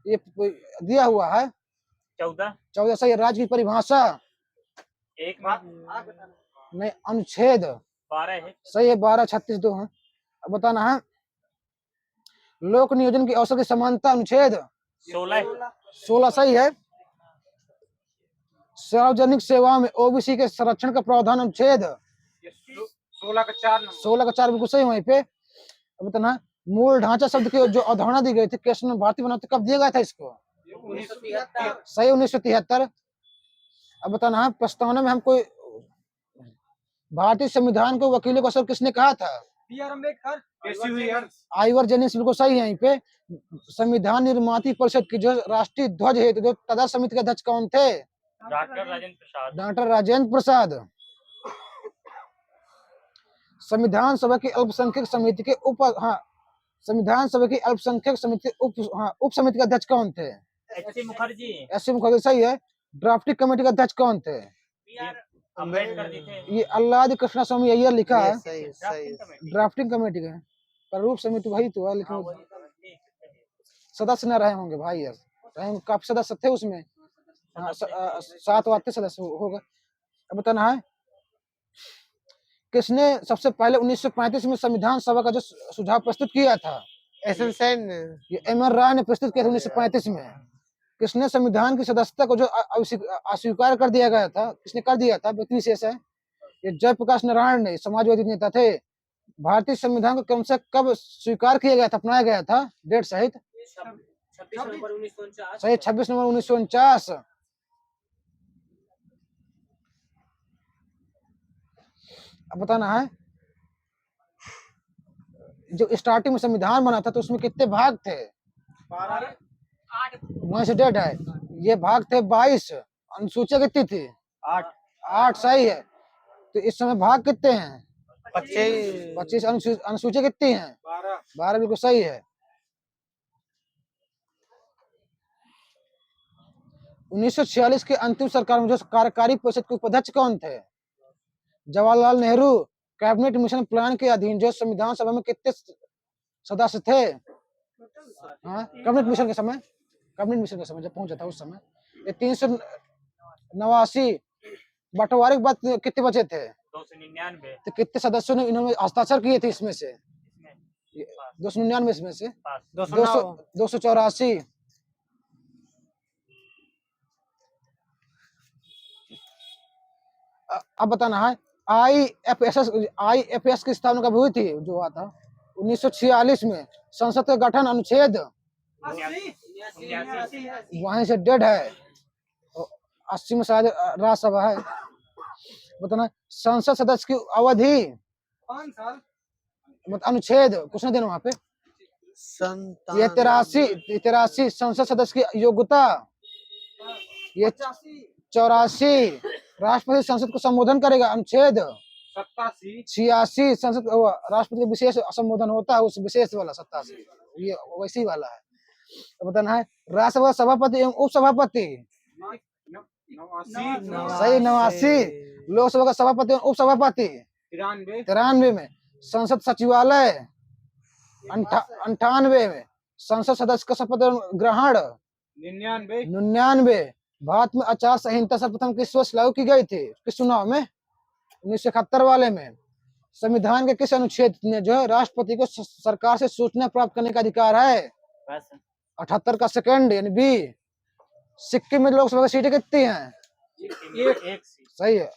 ये दिया हुआ है? 14 सही है। राज्य की परिभाषा एक नहीं, अनुच्छेद 12 है। सही है, 12 36 2 है। अब बताना है लोक नियोजन की अवसर की समानता अनुच्छेद 16 सही है। सार्वजनिक सेवा में ओबीसी के संरक्षण का प्रावधान अनुच्छेद 16 का 4 बिल्कुल सही। वहीं पे अब बताना है मूल ढांचा शब्द की जो अवधारणा दी गई थी कृष्ण भारतीय बनाते कब दिया गया था इसको? 1973। सही 1973। अब बताना है प्रस्तावना में हम कोई भारतीय संविधान को वकीलों का सर किसने कहा था? B R Ambedkar. Ivor Jennings बिल्कुल सही है। यहीं पे संविधान निर्माती परिषद की जो राष्ट्रीय ध्वज है जो तदा समिति के अध्यक्ष कौन थे? डॉक्टर राजेंद्र प्रसाद। संविधान सभा की अल्पसंख्यक समिति के संविधान सभा की अल्पसंख्यक समिति उप समिति के अध्यक्ष कौन थे? एस.सी. मुखर्जी। एस.सी. मुखर्जी सही है। ड्राफ्टिंग कमेटी के अध्यक्ष कौन थे? अम्बेडकर जी थे। ये अल्लादी कृष्णा स्वामी अय्यर लिखा है सही। ड्राफ्टिंग कमेटी का, पर रूप समिति वही तो है, लेकिन सदस्य न रहे होंगे भाई यार, काफी सदस्य थे उसमें। 7 वाते सदस्य होगा। अब बताना है किसने सबसे पहले 1935 में संविधान सभा का जो सुझाव प्रस्तुत किया था? एसएन सेन। ये एम.एन. राय ने प्रस्तुत किया था 1935 में। किसने संविधान की सदस्यता को जो अस्वीकार कर दिया गया था, किसने कर दिया था? व्यक्ति विशेष है। ये जयप्रकाश नारायण ने, समाजवादी नेता थे। भारतीय संविधान को कम से कब स्वीकार किया गया था, अपनाया गया था डेट सहित? 26 नवंबर 1949। सही 26 नवंबर 1949। अब बताना है जो स्टार्टिंग में संविधान बना था तो उसमें कितने भाग थे? 12। वहीं से डेट है। ये भाग थे 22। अनुसूचियां कितनी थी? 8 सही है। तो इस समय भाग कितने हैं? 25। अनुसूचियां कितनी हैं? 12 बिल्कुल सही है। 1946 के अंतिम सरकार में जो कार्यकारी परिषद के उपाध्यक्ष कौन थे? Jawaharlal Nehru. Cabinet mission plan के अधीन जो संविधान सभा में कितने सदस्य थे? कैबिनेट मिशन के समय जब पहुंचा था उस समय ये 389। बंटवारे के बाद कितने बचे थे? 299। तो कितने सदस्यों ने इन्होंने हस्ताक्षर किए थे इसमें से? 299 में से पास 284। अब बताना है आईएफएस की स्थापना कब हुई थी, जो हुआ था 1946 में। संसद का गठन अनुच्छेद 79 वहीं से डेड है, 80 में शायद राज्यसभा है। बताना संसद सदस्य की अवधि 5 साल अनुच्छेद कुछ नहीं देना वहां पे। ये 83 संसद सदस्य की योग्यता। ये 84 राष्ट्रपति संसद को संबोधन करेगा, अनुच्छेद 87 86 संसद राष्ट्रपति का विशेष संबोधन होता है, उस विशेष वाला 87 ये वैसी वाला है। तो बताना है राज्यसभा सभापति एवं उपसभापति 89 सही 89। लोकसभा का सभापति एवं उपसभापति 93 93 में। संसद सचिवालय 98 में। संसद सदस्य का शपथ ग्रहण 99 99। भारत में आचार संहिता सर्वप्रथम किस वर्ष लागू की गई थी, किस चुनाव में, 1971 वाले में। संविधान के किस अनुच्छेद ने जो है राष्ट्रपति को सरकार से सूचना प्राप्त करने का अधिकार है, 78 का सेकंड यानी बी। सिक्किम में लोकसभा की सीटें कितनी हैं, एक सीट सही है।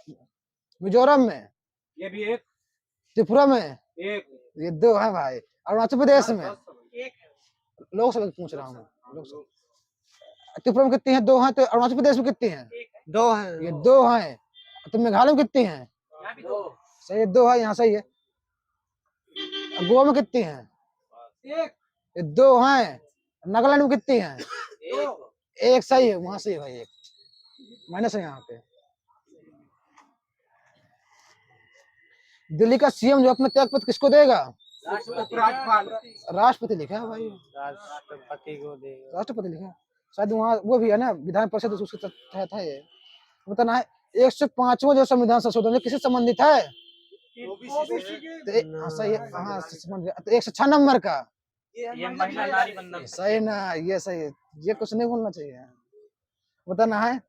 मिजोरम में, ये भी एक त्रिपुरा में, एक ये 2 है भाई। अरुणाचल प्रदेश में एक लोकसभा की पूछ रहा हूँ, लोकसभा त्रिपुरा में कितनी है, 2 हैं। तो अरुणाचल प्रदेश में कितनी हैं, 2 है ये 2 हैं। तो मेघालय में कितनी हैं, सही है 2 है, यहाँ सही है। गोवा में कितनी हैं, एक ये 2 हैं। नागालैंड में कितनी हैं, 1 सही है, वहां सही है भाई, 1 माइनस है यहाँ पे। दिल्ली का सीएम जो अपना त्यागपत्र किसको देगा, उपराज्यपाल राष्ट्रपति लिखा है भाई, राष्ट्रपति को देगा। राष्ट्रपति लिखा है। शायद वहाँ वो भी है ना विधान परिषद, उसके तहत है ये। बताना है 105वां जो संविधान संशोधन किससे संबंधित है, हाँ सही है, हाँ संबंधित। तो 106 नंबर का, ये महिला नारी बंधन सही ना, ये सही है, ये कुछ नहीं बोलना चाहिए। बताना है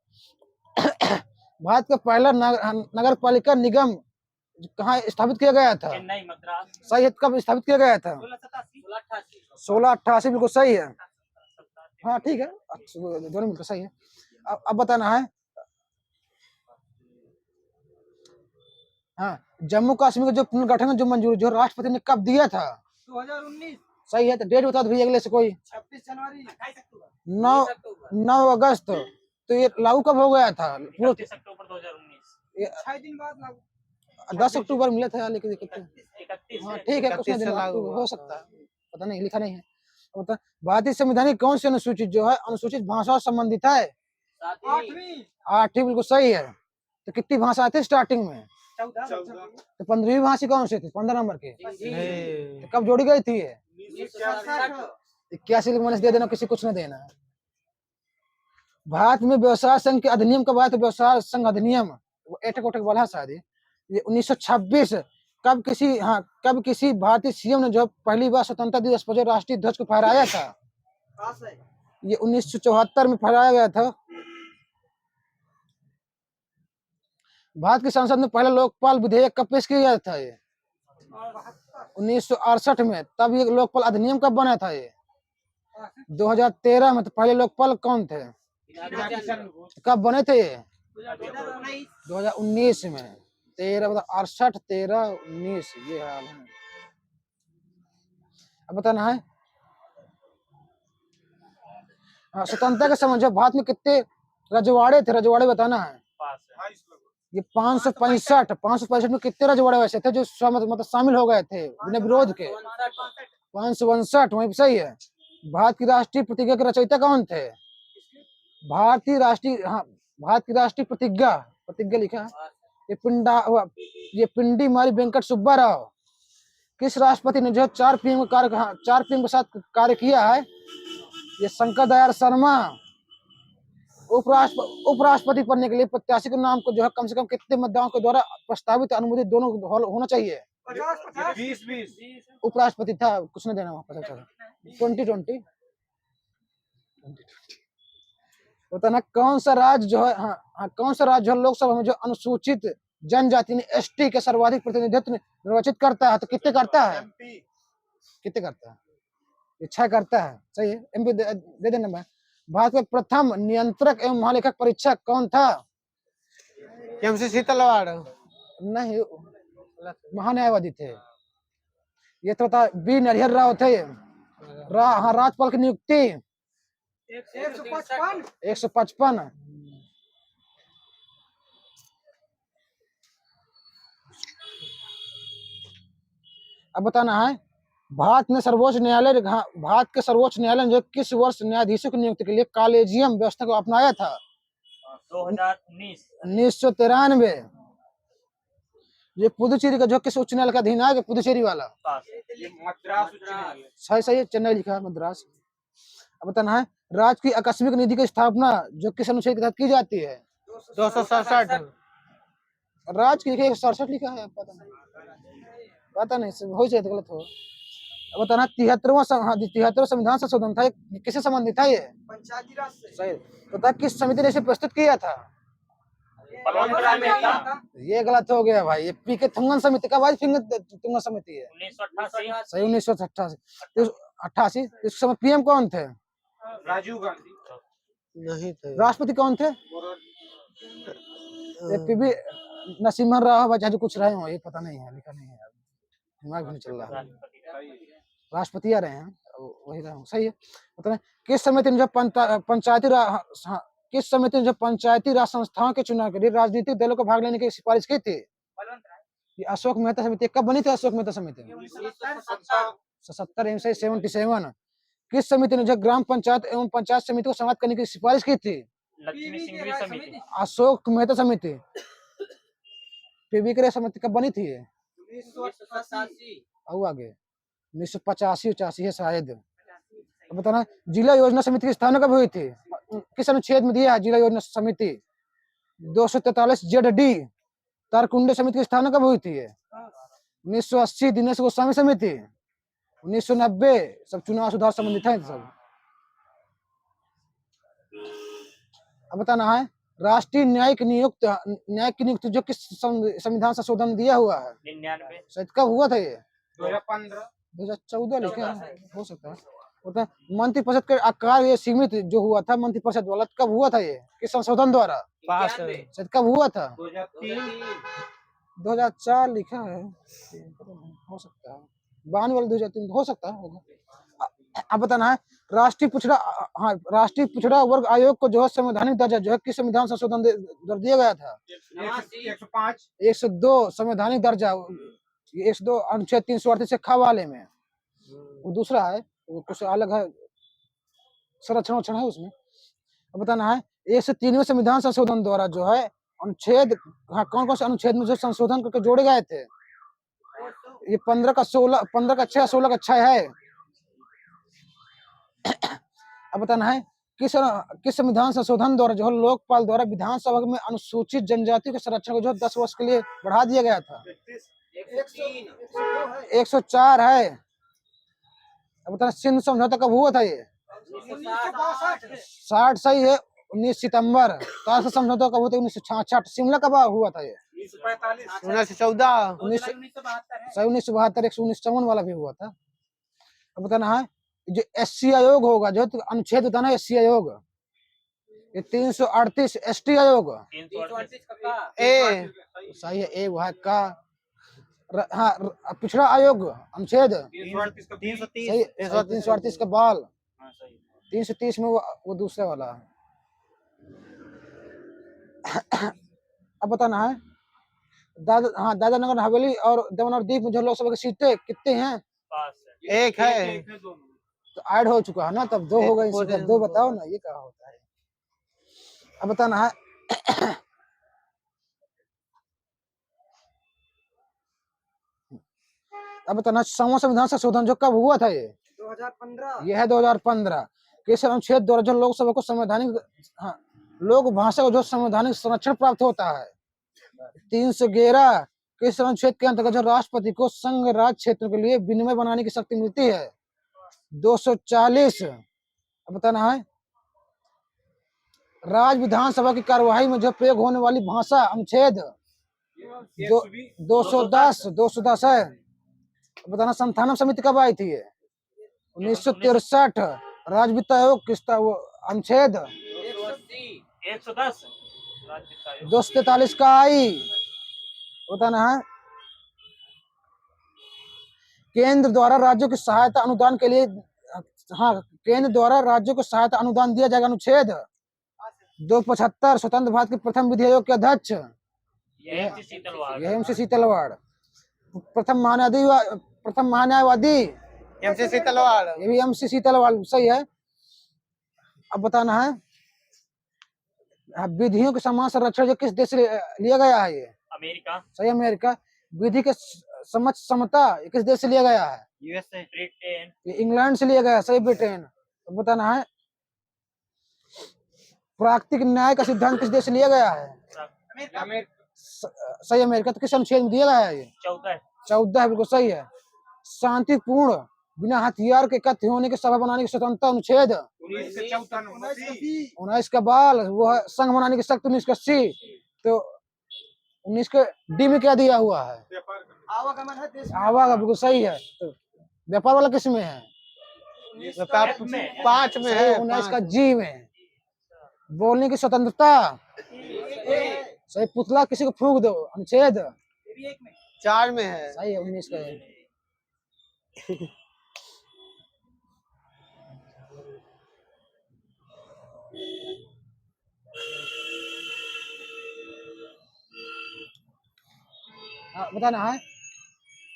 भारत का पहला नगर पालिका निगम कहाँ स्थापित किया गया था, चेन्नई मद्रास सही है। कब स्थापित किया गया था, 1688 बिल्कुल सही है। हाँ ठीक है, दोनों मिलकर सही है। अब बताना है हाँ जम्मू कश्मीर का जो पुनर्गठन जो मंजूरी जो राष्ट्रपति ने कब दिया था, 2019 सही है। तो डेट बता दो भैया अगले से कोई, 26 जनवरी 9 अगस्त। तो ये लागू कब हो गया था, 31 अक्टूबर 2019 6 दिन बाद लागू 10 अक्टूबर मिला था, लेकिन 31 हाँ ठीक है, कुछ नहीं देना हो सकता है, पता नहीं, लिखा नहीं है। तो भारतीय संविधान की कौन सी अनुसूचित जो है अनुसूचित भाषा से संबंधित है, 8वीं 8वीं बिल्कुल सही है। तो कितनी भाषा थी स्टार्टिंग में, 14 तो 15वीं भाषा कौन सी थी, 15 नंबर की, तो कब जोड़ी गई थी ये, 81 माइनस दे देना, किसी कुछ न देना। भारत में व्यवसाय संघ के अधिनियम कब आया था, व्यवसाय संघ अधिनियम वो एटक ओटक वाला शायद ये 1926। कब किसी भारतीय सीएम ने जो पहली बार स्वतंत्रता दिवस पर जो राष्ट्रीय ध्वज को फहराया था, ये 1974 में फहराया गया था। भारत की संसद में पहला लोकपाल विधेयक कब पेश किया गया था, ये 1968 में। तब ये लोकपाल अधिनियम कब बना था, ये 2013 में। तो पहले लोकपाल कौन थे, कब बने थे ये, 2019 में। 13 मतलब 68 13 19 ये हाल है। अब बताना है स्वतंत्रता के समय जब भारत में कितने रजवाड़े थे, रजवाड़े बताना है। पास है ये 565 में कितने रजवाड़े वैसे थे जो मतलब शामिल हो गए थे बिना विरोध के, 559 वहीं सही है। भारत की राष्ट्रीय प्रतिज्ञा के रचयिता कौन थे, भारत की राष्ट्रीय प्रतिज्ञा लिखा है ये पिंडी मारी वेंकट सुब्बा राव। किस राष्ट्रपति ने जो 4 पीएम के साथ कार्य किया है, ये शंकर दयाल शर्मा। उपराष्ट्रपति बनने के लिए प्रत्याशी के नाम को जो है कम से कम कितने मतदाताओं के द्वारा प्रस्तावित अनुमोदित दोनों होना चाहिए, 20 उपराष्ट्रपति था, कुछ नहीं देना वहां पता चला। 2020 बताना कौन सा राज्य जो है लोकसभा में जो अनुसूचित जनजाति ने एसटी के सर्वाधिक प्रतिनिधित्व निर्वाचित करता है, तो कितने करता है, इच्छा करता है। सही है, एमपी दे देना। मैं भारत के प्रथम नियंत्रक एवं महालेखक परीक्षक कौन था? एमसी शीतलवाड़। नहीं, महान्यायवादी थे ये तो था। बी नरहर राव थे। हाँ, राज्यपाल की नियुक्ति 155 155। अब बताना है भारत के सर्वोच्च न्यायालय ने जो किस वर्ष न्यायाधीशों की नियुक्ति के लिए कॉलेजियम व्यवस्था को अपनाया था? 2019। 1993। ये पुदुचेरी का जो किस उच्च न्यायालय का अधीन है? पुदुचेरी वाला। पास। मद्रास उच्च न्यायालय। सही है, चेन्नई लिखा है, मद्रास। अब बताना है राज्य की आकस्मिक निधि की स्थापना जो किस अनुच्छेद के तहत की जाती है? 267। राज्य की 167 लिखा है, पता नहीं हो जाए तो गलत हो। अब बताना 73वां संविधान संशोधन था, किससे संबंधित था ये? पंचायती राज से। सही। तो किस समिति ने इसे प्रस्तुत किया था? बलवंत राय मेहता। ये गलत हो गया भाई, ये पीके थुंगन समिति का भाई, थुंगन समिति है। 1988। सही, 1988। इस समय पीएम कौन थे? राजीव गांधी। नहीं थे। राष्ट्रपति कौन थे? पीवी नरसिम्हा राव, बचा जो कुछ रहे हो, ये पता नहीं है, लिखा नहीं है, दिमाग भी नहीं चल रहा है। राष्ट्रपति आ रहे हैं, वही रहे हो। सही है। मतलब किस समिति ने जब किस समिति ने जब पंचायती राज संस्थाओं के चुनाव के लिए राजनीतिक दलों को भाग लेने की सिफारिश की थी? ये अशोक मेहता समिति। कब बनी थी अशोक मेहता समिति? 77 से 77। किस समिति ने जब ग्राम पंचायत एवं पंचायत समिति को समाप्त करने की सिफारिश की थी? लक्ष्मी सिंघवी समिति। अशोक मेहता समिति। पीवी के समिति कब बनी थी ये? 1987। और आगे 1985-85 है शायद। तो बताना जिला योजना समिति की स्थापना कब हुई थी? किस अनुच्छेद में दिया है जिला योजना समिति? 243 ZD। तारकुंडे समिति की स्थापना कब हुई थी? 1980 दिनेश गोस्वामी समिति। 1990 सब चुनाव सुधार संबंधित है सब। अब बताना है राष्ट्रीय न्यायिक नियुक्ति जो किस संविधान संशोधन दिया हुआ है? 99। शायद कब हुआ था ये? 2015। 2014 लिखा है, हो सकता है। होता मंत्रिपरिषद के आकार ये सीमित जो हुआ था, मंत्रिपरिषद वाला कब हुआ था ये? किस संशोधन द्वारा? पास है। शायद कब हुआ था? 2003। 2004 लिखा है, हो सकता है 92 वाला 2003 हो सकता है, होगा। अब बताना है राष्ट्रीय पिछड़ा वर्ग आयोग को जो है संवैधानिक दर्जा जो है किस संविधान संशोधन द्वारा दिया गया था? 105। 102 संवैधानिक दर्जा, 102 अनुच्छेद 338 से खवाले में। वो दूसरा है, वो कुछ अलग है, संरक्षण है उसमें। अब बताना है 103वें संविधान संशोधन द्वारा जो है अनुच्छेद, कौन कौन से अनुच्छेद में जो संशोधन करके जोड़े गए थे? ये 15 का 6 16 का 6 है। अब बताना है किस संविधान संशोधन द्वारा जो है लोकपाल द्वारा विधानसभा में अनुसूचित जनजाति के संरक्षण को जो 10 वर्ष के लिए बढ़ा दिया गया था? 104 है। अब बताना सिंधु समझौता कब हुआ था ये? 60 सही है, 19 सितंबर। ताश समझौता कब हुआ था? 1966। शिमला कब हुआ था ये? 1914। 1972। 119 वाला भी हुआ था। अब बताना है जो SC आयोग होगा, जो अनुच्छेद बताना है SC आयोग, ये 338 ST आयोग 338 ए सही है, ए वह का। हाँ, पिछड़ा आयोग अनुच्छेद 338 का बाल। 330 में वो दूसरे वाला है। अब बताना है दादरा नगर हवेली और दमन और दीव में जो लोकसभा की सीटें कितने हैं? एक है। तो ऐड हो चुका है ना, तब 2 हो गए, इसका 2 बताओ ना, ये क्या होता है? अब बताना है अब बताना 6वां संविधान संशोधन जो कब हुआ था ये? 2015। ये है 2015। किस अनुच्छेद द्वारा जो लोकसभा को संवैधानिक लोक भाषा को जो संवैधानिक संरक्षण प्राप्त होता है? 311। किस अनुच्छेद के अंतर्गत जो राष्ट्रपति को संघ राज्य क्षेत्र के लिए विनिमय बनाने की शक्ति मिलती है? 240। अब बताना है राज्य विधानसभा की कार्यवाही में जो प्रयोग होने वाली भाषा अनुच्छेद 210 है। बताना संथानम समिति कब आई थी ये? 1963 राज्य वित्त आयोग किसका वो अनुच्छेद 110 राज्य वित्त आयोग 243 का आई बताना है। केंद्र द्वारा राज्यों की सहायता अनुदान के लिए, हाँ, केंद्र द्वारा राज्यों को सहायता अनुदान दिया जाएगा अनुच्छेद 275 स्वतंत्र भारत के प्रथम विधि आयोग के अध्यक्ष एमसी तलवार एमसी सीतलवाड़। प्रथम महान्यायवादी एमसीसी तलवार। ये भी एमसी सीतलवाड़ सही है। अब बताना है विधियों के समान संरक्षण जो किस देश से लिया गया है, ये अमेरिका सही अमेरिका। विधि के समझ समता ये किस देश से लिया गया है, यूएसए। ब्रिटेन ये इंग्लैंड से लिया गया है, सही ब्रिटेन। तो बताना है प्राकृतिक न्याय का सिद्धांत किस देश से लिया गया है, सही अमेरिका। तो किस अनुच्छेद में दिया गया है, ये 14 बिल्कुल सही है। शांतिपूर्ण बिना हथियार के एकत्र होने की सभा बनाने की स्वतंत्रता अनुच्छेद 19 का बाल वो है संघ बनाने की शक्ति 19 का सी। तो 19 के डी में क्या दिया हुआ है, आवागमन है देश में। आवागमन बिल्कुल सही है। तो व्यापार वाला किस में है, 5 में है। 19 का जी में। बोलने की स्वतंत्रता सही। पुतला किसी को फूंक दो अनुच्छेद 4 में है। सही है 19 का है। बताना है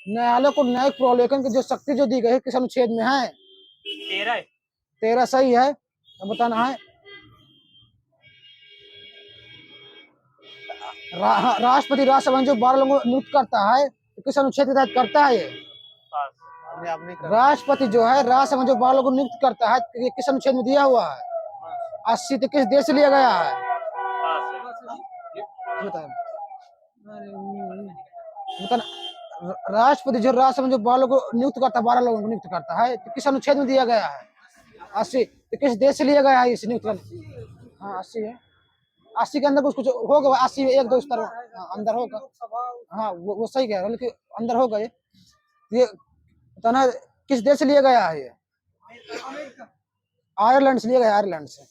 न्यायालय को न्यायिक प्रोलेखन की जो शक्ति जो दी गई है किस अनुच्छेद में है, 13 सही है। अब बताना है राष्ट्रपति राज्यसभा में जो 12 लोगों को नियुक्त करता है तो किस अनुच्छेद के तहत करता है, ये राष्ट्रपति जो है राज्यसभा में जो 12 लोगों को नियुक्त करता है तो ये किस अनुच्छेद में दिया हुआ है, 80। तो किस देश से लिया गया है, बताना राष्ट्रपति जो राज्यसभा में जो 12 लोगों को नियुक्त करता है, 12 लोगों को नियुक्त करता है तो किस अनुच्छेद में दिया गया है, 80। तो किस देश से लिया गया है इसे नियुक्त करने, हाँ 80 है। 80 के अंदर कुछ होगा, 80 में 1 2 स्तर अंदर होगा, हाँ वो सही कह रहा है, लेकिन अंदर होगा ये बताना किस देश से लिया गया है, ये आयरलैंड से लिया गया, आयरलैंड से।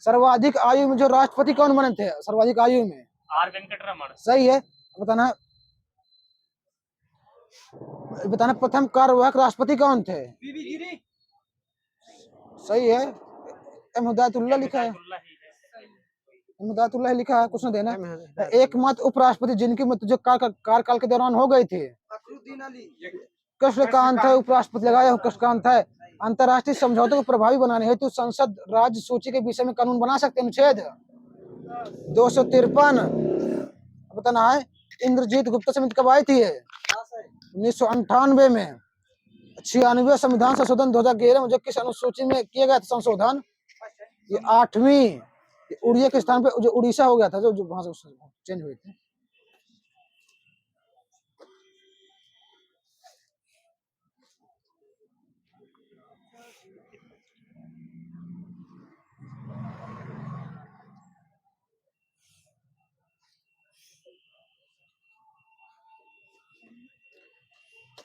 सर्वाधिक आयु में जो राष्ट्रपति कौन बने थे, सर्वाधिक आयु में आर वेंकटरमण सही है। बताना प्रथम कार्यवाहक राष्ट्रपति कौन थे, सही है। एम हिदायतुल्लाह लिखा है, हिदायतुल्लाह लिखा है, कुछ ना देना। एकमात्र उपराष्ट्रपति जिनकी मृत्यु जो कार्यकाल के दौरान हो गई थी, कृष्णकांत है उपराष्ट्रपति लगाया, कृष्णकांत है। अंतर्राष्ट्रीय समझौतों को प्रभावी बनाने हेतु संसद राज्य सूची के विषय में कानून बना सकते हैं अनुच्छेद 253। बताना है इंद्रजीत गुप्ता समिति कब आई थी, 1998 में। 96 संविधान संशोधन 2011 में जो किस अनुसूची में किया गया था संशोधन, ये 8वीं उड़िया के स्थान पे जो उड़ीसा हो गया था, जो वहां से चेंज हुए थे।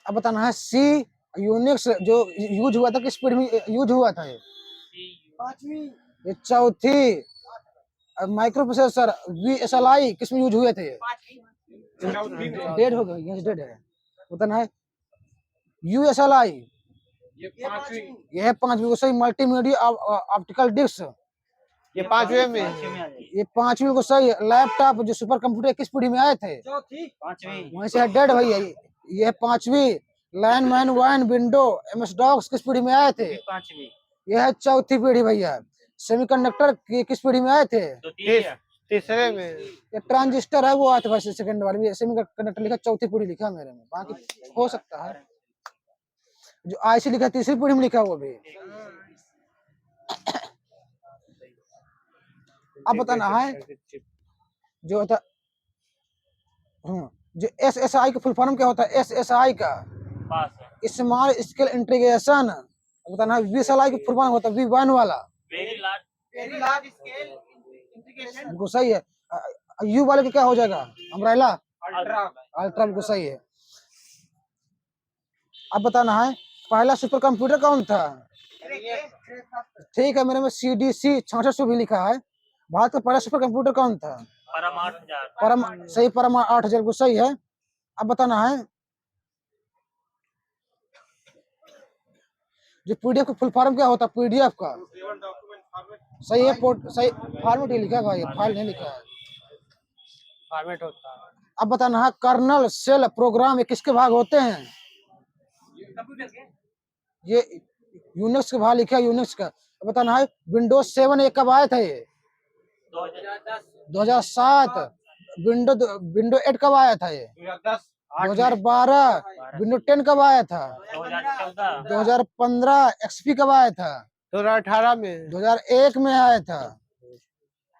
अब बताना है सी यूनिक्स जो यूज हुआ था किस पीढ़ी में यूज हुआ था, ये 5वीं। ये चौथी। माइक्रो प्रोसेसर VSLI किस में यूज हुए थे, डेड हो गए, यस डेड है। बताना है USLI ये है 5वीं को सही। मल्टीमीडिया ऑप्टिकल डिस्क ये 5वें में। ये 5वीं को सही। लैपटॉप जो सुपर कंप्यूटर किस पीढ़ी में आए थे, वहीं से डेड भैया, ये है 5वीं। लैंडमैन वाइन विंडो MS DOS किस पीढ़ी में आए थे, यह है चौथी पीढ़ी भैया। सेमीकंडक्टर किस पीढ़ी में आए थे, तीसरे में। ये ट्रांजिस्टर है वो आए थे भाई सेकंड वाले में। सेमीकंडक्टर लिखा चौथी पीढ़ी लिखा मेरे में, बाकी हो सकता है जो IC लिखा तीसरी पीढ़ी में लिखा वो भी। अब बताना है जो होता जो SSI का फुल फॉर्म क्या होता है, SSI का स्मॉल स्केल इंटीग्रेशन। बताना है VSLI का फुल फॉर्म होता है V1 वाला, वेरी लार्ज स्केल इंटीग्रेशन। बिल्कुल सही है। U वाले का क्या हो जाएगा, अम्ब्रेला अल्ट्रा। अल्ट्रा, बिल्कुल सही है। अब बताना है पहला सुपर कंप्यूटर कौन था? ठीक है, मेरे में CDC 6600 भी लिखा है। भारत का पहला सुपर कंप्यूटर कौन था? परम 8000। परम सही, परम 8000 को सही है। अब बताना है जो PDF का फुल फॉर्म क्या होता है? PDF का सही है, सही फॉर्मेट ही लिखा है भाई, फाइल नहीं लिखा है। फॉर्मेट होता है। अब बताना है कर्नल, सेल, प्रोग्राम ये किसके भाग होते हैं? ये यूनिक्स के भाग लिखा है, यूनिक्स का। अब बताना है विंडोज 7 ये कब आया था? ये 2007। विंडो 8 कब आया था? ये 2012। विंडो 10 कब आया था? 2014। 2015। XP कब आया था? 2018 में। 2001 में आया था।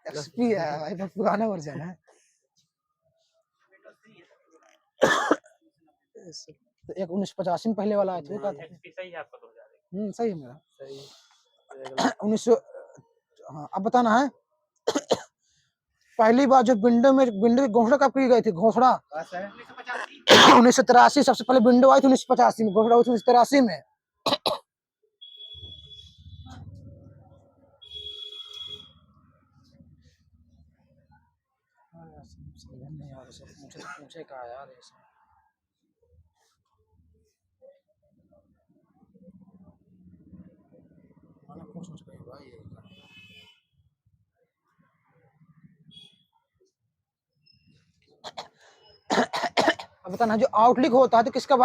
XP है भाई, बहुत पुराना वर्जन है। तो एक 1985 में पहले वाला आया था। XP सही है आपका 2001। सही है मेरा। सही 1900। हाँ, अब बताना है पहली बार जो विंडो की घोषणा कब की गई थी? घोषणा 1983। सबसे पहले विंडो आई थी 1985 में, घोषणा हुई थी 1983 में। मुझे कहा यार ऐसा। भाई अब बताना जो आउटलुक होता है तो किसका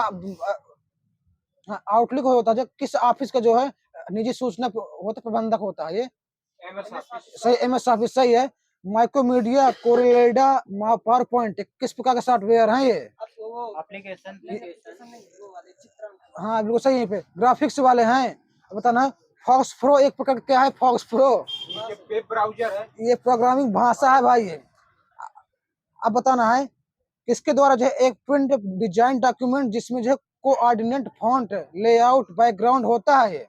आउटलुक होता है जो किस ऑफिस का जो है निजी सूचना होता प्रबंधक होता है? ये सही, MS ऑफिस सही है। माइक्रोमीडिया, कोरिलेडा, पावर पॉइंट किस प्रकार का सॉफ्टवेयर है? ये एप्लीकेशन हाँ बिल्कुल सही है। पे ग्राफिक्स वाले हैं। अब बताना फॉक्स प्रो एक प्रकार का क्या है? फॉक्स प्रो वेब ब्राउजर है। ये प्रोग्रामिंग भाषा है भाई ये। अब बताना है किसके द्वारा जो है एक प्रिंट डिजाइन डॉक्यूमेंट जिसमें जो है कोऑर्डिनेट, फॉन्ट, लेआउट, बैकग्राउंड होता है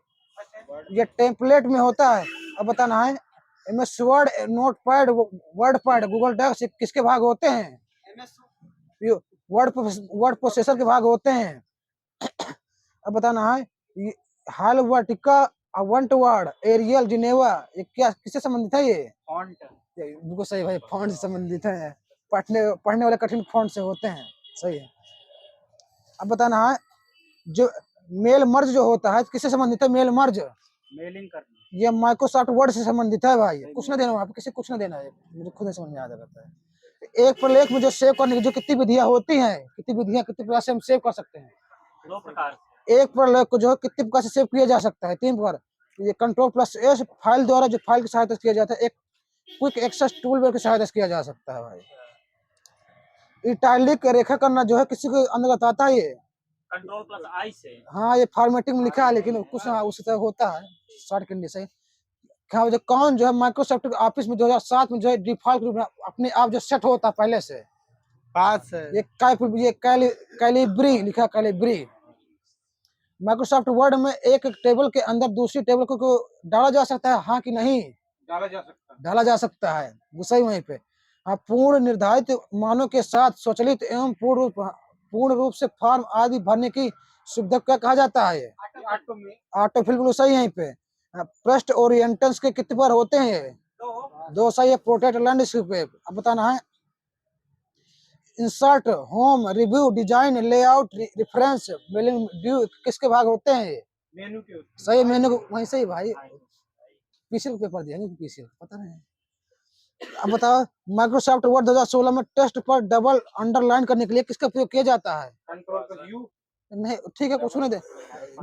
ये टेम्पलेट में होता है। अब बताना है MS Word, Notepad, WordPad, Google Docs किसके भाग होते हैं? वर्ड प्रोसेसर के भाग होते हैं। अब बताना है हालवर्टिका, अवंटवर्ड, एरियल, जिनेवा ये क्या किससे संबंधित है? ये फॉन्ट बिल्कुल सही भाई, फॉन्ट से संबंधित है। पढ़ने वाले कठिन फॉन्ट से होते हैं। सही है। अब बताना है जो मेल मर्ज जो होता है किससे संबंधित है? मेल मर्ज मेलिंग करना। ये माइक्रोसॉफ्ट वर्ड से संबंधित है भाई। कुछ ना देना वहाँ पे, किसी कुछ ना देना है, मुझे खुद समझ में आ जाता है। एक प्रलेख में जो सेव करने की जो कितनी विधियां होती हैं, कितनी प्रकार से हम सेव कर सकते हैं? 2 प्रकार। एक प्रलेख को जो है कितने प्रकार से सेव किया जा सकता है? 3 प्रकार। ये Ctrl+S फाइल द्वारा जो फाइल की सहायता से किया जाता है। एक क्विक एक्सेस टूल की सहायता से किया जा सकता है भाई। इटैलिक रेखा करना जो है किसी को अंतर्गत आता है? ये Ctrl+I से। हाँ ये फॉर्मेटिंग में लिखा है लेकिन कुछ उसी तरह होता है शॉर्ट के लिए। सही। क्या कौन जो है माइक्रोसॉफ्ट ऑफिस में 2007 में जो है डिफॉल्ट रूप में अपने आप जो सेट होता है पहले से? पास है। ये कैलिब्री लिखा, कैलिब्री। माइक्रोसॉफ्ट वर्ड में एक टेबल के अंदर दूसरी टेबल को डाला जा सकता है, हाँ कि नहीं? डाला जा सकता है, वो सही वहीं पे। हाँ, पूर्ण निर्धारित मानों के साथ स्वचालित एवं पूर्ण रूप से फॉर्म आदि भरने की सुविधा क्या कहा जाता है? ऑटोफिल, बिल्कुल सही यहीं पे। पृष्ठ ओरिएंटेशन के कितने बार होते हैं? 2 सही है। Protect landscape. अब बताना है insert, home, review, design, layout, reference, mailing due किसके भाग होते हैं? मेनू के सही, मेनू वहीं सही भाई। पीसीएल पेपर दिया नहीं, पीसीएल पता नहीं। अब बताओ माइक्रोसॉफ्ट वर्ड 2016 में टेक्स्ट पर डबल अंडरलाइन करने के लिए किसका प्रयोग किया जाता है? Ctrl+U नहीं ठीक है, कुछ नहीं दे,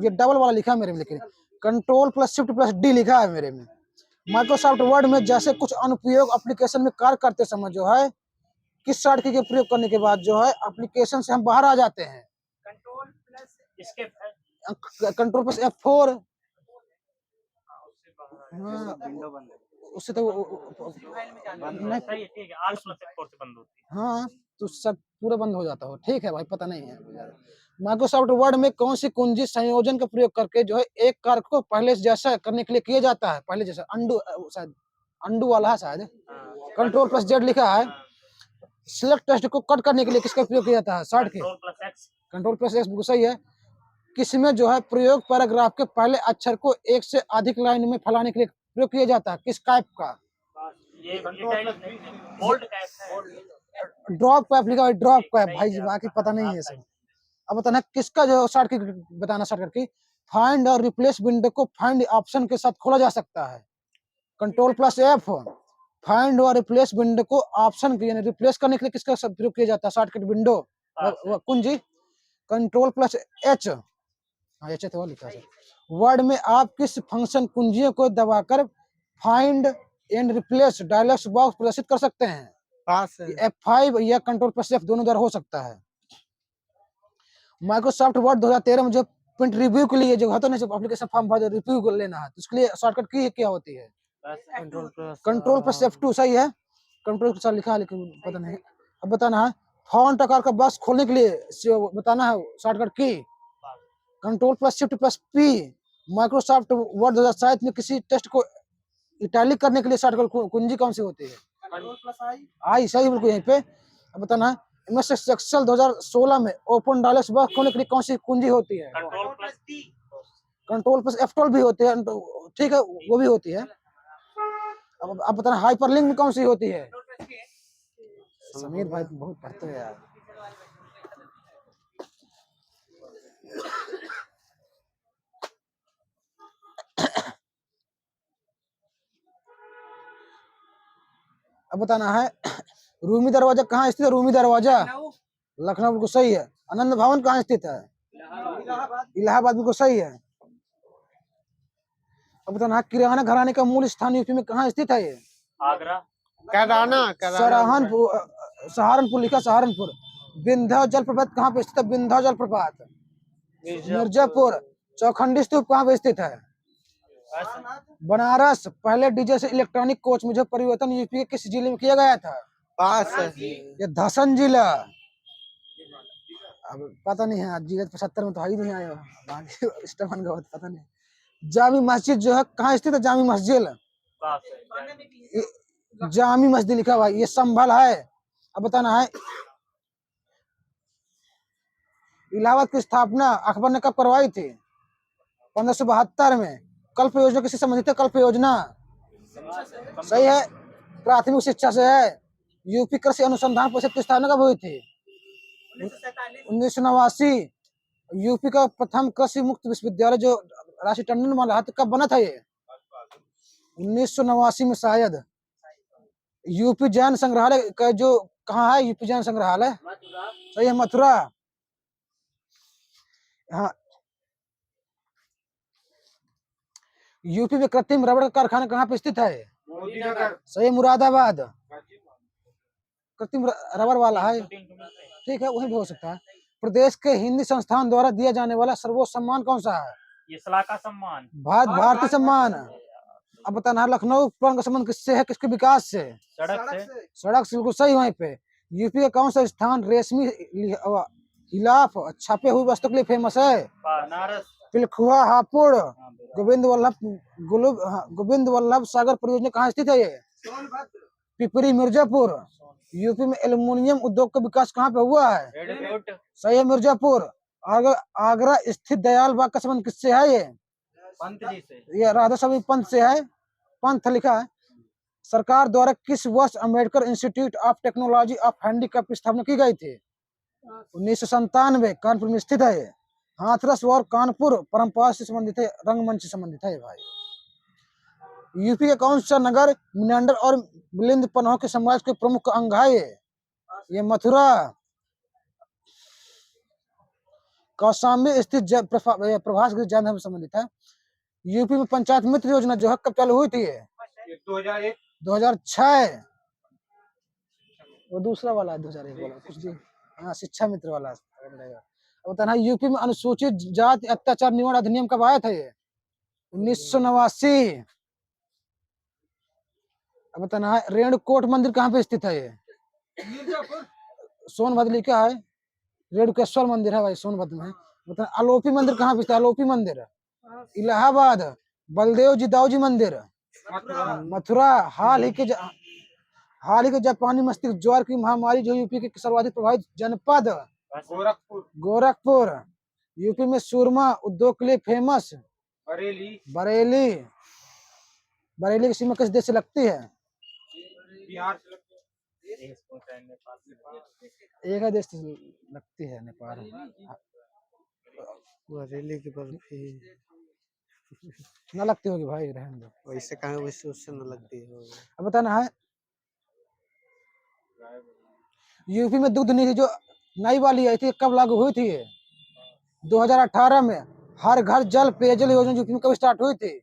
ये डबल वाला लिखा है मेरे में, लेकिन Ctrl+Shift+D लिखा है मेरे में। माइक्रोसॉफ्ट वर्ड में जैसे कुछ अनुप्रयोग एप्लीकेशन में कार्य करते समय जो है किस शॉर्ट की के प्रयोग करने के बाद जो है एप्लीकेशन से हम बाहर आ जाते हैं? एस्केप है। Ctrl+F4। विंडो बंद उससे तो नहीं सही है, ठीक है। Alt+F4 से बंद होती है। हाँ तो सब पूरा बंद हो जाता हो। ठीक है भाई, पता नहीं है। माइक्रोसॉफ्ट वर्ड में कौन सी कुंजी संयोजन का प्रयोग करके जो है एक कार्य को पहले जैसा करने के लिए किया जाता है? पहले जैसा अंडू, शायद अंडू वाला है शायद। Ctrl+Z लिखा है। सिलेक्ट टेक्स्ट को कट करने के लिए किसका प्रयोग किया जाता है? शॉर्ट के Ctrl+X। Ctrl+X बिल्कुल सही है। किसमें जो है प्रयोग पैराग्राफ के पहले अक्षर को एक से अधिक लाइन में फैलाने के लिए प्रयोग किया जाता है, किस टाइप का? ये बोल्ड कैप है। ड्रॉप कैप लिखा है, ड्रॉप कैप भाई जी, बाकी पता नहीं है सब। अब बताना किसका जो शॉर्टकट बताना, शॉर्टकट की फाइंड और रिप्लेस विंडो को फाइंड ऑप्शन के साथ खोला जा सकता है। Ctrl+F फाइंड और रिप्लेस विंडो को ऑप्शन के यानी रिप्लेस करने के लिए किसका प्रयोग किया जाता है? शॉर्टकट विंडो कुंजी। Ctrl+H, हाँ एच तो लिखा है। वर्ड में आप किस फंक्शन कुंजियों को दबाकर find and replace dialog box प्रदर्शित कर सकते हैं? पास है। F5 या Ctrl+F दोनों द्वारा हो सकता है। माइक्रोसॉफ्ट वर्ड 2013 में जो प्रिंट रिव्यू के लिए जो होता है ना, एप्लीकेशन फॉर्म भर रिव्यू कर लेना है, तो उसके लिए शॉर्टकट की क्या होती है? Ctrl+F2 सही है। कंट्रोल के साथ लिखा है लेकिन पता नहीं। अब बताना है फॉन्ट आकार का बॉक्स खोलने के लिए बताना है शॉर्टकट की Ctrl+Shift+P। माइक्रोसॉफ्ट वर्ड 2007 में किसी टेक्स्ट को इटैलिक करने के लिए शॉर्टकट कुंजी कौन सी होती है? आई सही बिल्कुल यहीं पे। अब बताना है MS एक्सेल 2016 में ओपन डायलॉग बॉक्स खोलने के लिए कौन सी कुंजी होती है? Ctrl+F12 भी होती है, ठीक है वो भी होती है। अब बताना हाइपरलिंक में कौन सी होती है? समीर भाई तुम बहुत पढ़ते हो यार। अब बताना है रूमी दरवाजा कहाँ स्थित है? रूमी दरवाजा लखनऊ बिल्कुल सही है। आनंद भवन कहाँ स्थित है? इलाहाबाद बिल्कुल सही है। अब बताना है किराना घराने का मूल स्थान यूपी में कहाँ स्थित है? ये आगरा। सहारनपुर लिखा, सहारनपुर। विंध्य जलप्रपात कहाँ पे स्थित है? विंध्य जलप्रपात मिर्जापुर। चौखंडी स्तूप कहाँ पे स्थित है? बनारस। पहले डीजल से इलेक्ट्रॉनिक कोच में जो परिवर्तन यूपी के किस जिले में किया गया था? पास है। ये धसन जिला। अब पता नहीं है, जिले 75 में तो ही नहीं आया, बाकी इस्तेमाल का पता नहीं। जामी मस्जिद जो है कहाँ स्थित है? जामी मस्जिद, जामी मस्जिद लिखा हुआ है, ये संभल है। अब बताना है इलाहाबाद की स्थापना अकबर ने कब करवाई थी? 1572 में। कल्प योजना किससे संबंधित है? कल्प योजना सही है, प्राथमिक शिक्षा से है। यूपी कृषि अनुसंधान परिषद की स्थापना कब हुई थी? 1989। यूपी का प्रथम कृषि मुक्त विश्वविद्यालय जो राष्ट्रीय टंडन माला कब बना था? ये 1989 में शायद। यूपी जैन संग्रहालय का जो कहाँ है? यूपी जैन संग्रहालय सही है, मथुरा। हाँ, यूपी में कृत्रिम रबड़ का कारखाना कहाँ पे स्थित है? सही, मुरादाबाद। कृत्रिम रबड़ वाला है, ठीक है वहीं भी हो सकता है। प्रदेश के हिंदी संस्थान द्वारा दिया जाने वाला सर्वोच्च सम्मान कौन सा है? ये सलाका सम्मान। भारतीय सम्मान। अब बताना लखनऊ का संबंध किससे है? किसके विकास से? सड़क से। सड़क से बिल्कुल सही। वहीं पे यूपी का कौन सा स्थान रेशमी हिलाफ छापे हुए वस्तु के लिए फेमस है? बनारस। पिलखुआ, हापुड़। गोविंद वल्लभ सागर परियोजना कहाँ स्थित है? ये पिपरी, मिर्जापुर। यूपी में एल्युमिनियम उद्योग का विकास कहाँ पे हुआ है? सही है, मिर्जापुर। आगरा स्थित दयाल बाग का संबंध किससे है? ये पंत जी से। ये राधा स्वामी पंत से है, पंत लिखा है। सरकार द्वारा किस वर्ष Ambedkar institute of technology of handicraft की स्थापना की गई थी? 1997। कानपुर में स्थित है। हाथरस और कानपुर परंपरा से संबंधित है, रंगमंच से संबंधित है भाई। यूपी के कौन सा नगर मिनेंडर और मिलिंद पन्हों के समाज के प्रमुख अंग है? ये मथुरा। कौशाम्बी स्थित प्रभास जैन धर्म से संबंधित है। यूपी में पंचायत मित्र योजना जो है कब चालू हुई थी? 2006। वो दूसरा वाला है, 2001 वाला कुछ जी। हाँ, शिक्षा मित्र वाला। बताना यूपी में अनुसूचित जाति अत्याचार निवारण अधिनियम कब आया था? ये 1989। अब बताना है रेणुकोट मंदिर कहाँ पे स्थित है? ये सोनभद्र लिखा है, रेणुकेश्वर मंदिर है भाई, सोनभद्र में। बताना आलोपी मंदिर कहाँ पे स्थित है? आलोपी मंदिर इलाहाबाद। बलदेव जी दाऊ जी मंदिर मथुरा। हाल ही के जापानी मस्तिष्क ज्वर की महामारी जो यूपी के सर्वाधिक प्रभावित जनपद? गोरखपुर। यूपी में सुरमा उद्योग के लिए फेमस। बरेली बरेली, बरेली किसी में किस देश से लगती है? बिहार से देश पूछा है नेपाल से। एक ही देश से लगती है, नेपाल। बरेली की बर्फी ना लगती होगी भाई, रहने दो। वैसे कहाँ, वैसे उससे न लगती है। अब बताना है, यूपी में दुग्ध नीति जो नई वाली आई थी कब लागू हुई थी? 2018 में। हर घर जल पेयजल योजना यूपी में कब स्टार्ट हुई थी?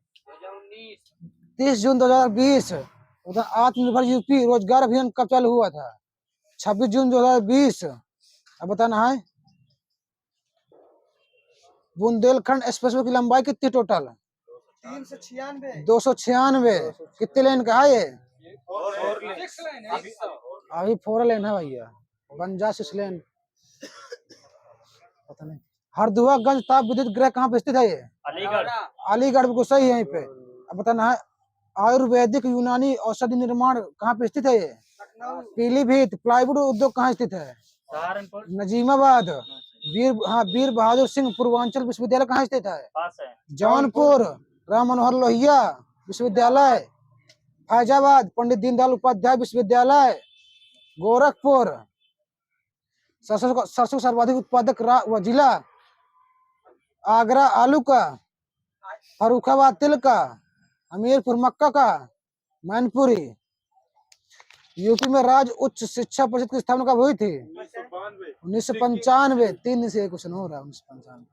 30 जून 2020। उधर आत्मनिर्भर यूपी रोजगार अभियान कब चालू हुआ था? 26 जून 2020। अब बताना है, बुंदेलखंड एक्सप्रेसवे की लंबाई कितनी टोटल? 296। कितने लेन का है ये? अभी 4 लेन है भैया, बन जा 6 लेन। पता नहीं। हरदुआगंज ताप विद्युत गृह कहाँ पे स्थित है ये? अलीगढ़। अलीगढ़ बिल्कुल सही है यहीं पे। अब बताना है, आयुर्वेदिक यूनानी औषधि निर्माण कहाँ पे स्थित है ये? पीलीभीत। प्लाईवुड उद्योग कहाँ स्थित है? सहारनपुर नजीमाबाद। वीर बहादुर सिंह पूर्वांचल विश्वविद्यालय कहाँ स्थित है? पास है। जौनपुर। राम मनोहर लोहिया विश्वविद्यालय। फैजाबाद पंडित दीनदयाल उपाध्याय विश्वविद्यालय। गोरखपुर। सरसों का सर्वाधिक उत्पादक जिला? आगरा आलू का। फर्रुखाबाद तिल का। हमीरपुर मक्का का। मैनपुरी। यूपी में राज्य उच्च शिक्षा परिषद की स्थापना कब हुई थी? 1995। 3 से क्वेश्चन हो रहा है। 1995।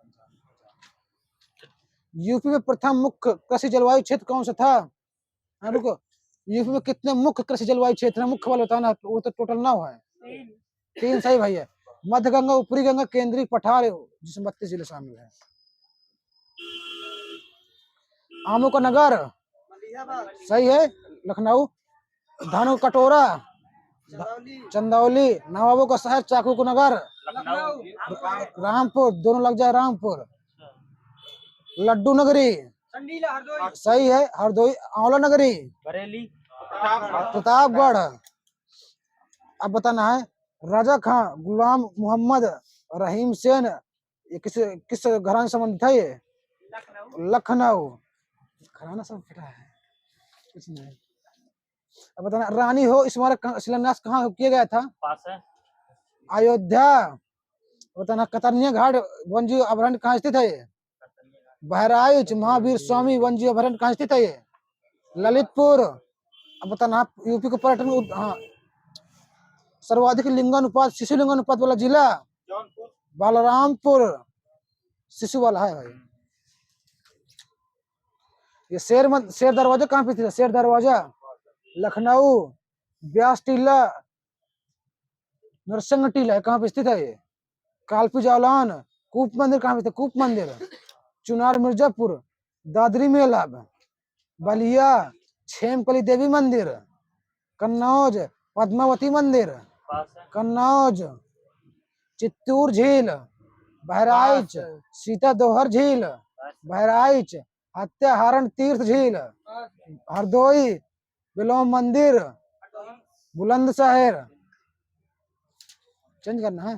यूपी में प्रथम मुख्य कृषि जलवायु क्षेत्र कौन सा था? हाँ रुको, यूपी में कितने मुख्य कृषि जलवायु क्षेत्र है? मुख्य वाला बताना, वो तो टोटल 9 है। 3 सही भैया। मध्य गंगा, ऊपरी गंगा, केंद्रीय पठार जिसमें 32 जिले शामिल है। आमों का नगर सही है, लखनऊ। धानु कटोरा चंदौली। नवाबों का शहर चाकू को नगर रामपुर, दोनों लग जाए रामपुर। लड्डू नगरी सही है, हरदोई। आंवला नगरी बरेली प्रतापगढ़। अब बताना है, राजा खां गुलाम मोहम्मद रहीम सेन ये किस घराने से संबंधित है? ये लखनऊ। घराना सब पता है, कुछ नहीं। अब बताना, रानी हो स्मारक शिलान्यास कहाँ किया गया था? पास है। अयोध्या। बताना, कतरनिया घाट वन्यजीव अभयारण्य कहाँ स्थित है? ये बहराइच। महावीर स्वामी वन्यजीव अभयारण्य कहाँ स्थित है? ये ललितपुर। अब बताना, यूपी को पर्यटन सर्वाधिक लिंगानुपात शिशु लिंगानुपात वाला जिला? बलरामपुर। शिशु वाला है भाई। ये शेर दरवाजा कहाँ पे स्थित है? शेर दरवाजा लखनऊ। ब्यास टीला नरसिंह टीला कहाँ पे स्थित है? ये कालपी जालौन। कूप मंदिर कहाँ पे स्थित है? कूप मंदिर चुनार मिर्जापुर। दादरी मेला बलिया। छेमकली देवी मंदिर कन्नौज। पद्मावती मंदिर पास है। कन्नौज। चित्तूर झील बहराइच। सीता दोहर झील बहराइच। हत्याहरण तीर्थ झील हरदोई। बिलोम मंदिर बुलंदशहर। चेंज करना है।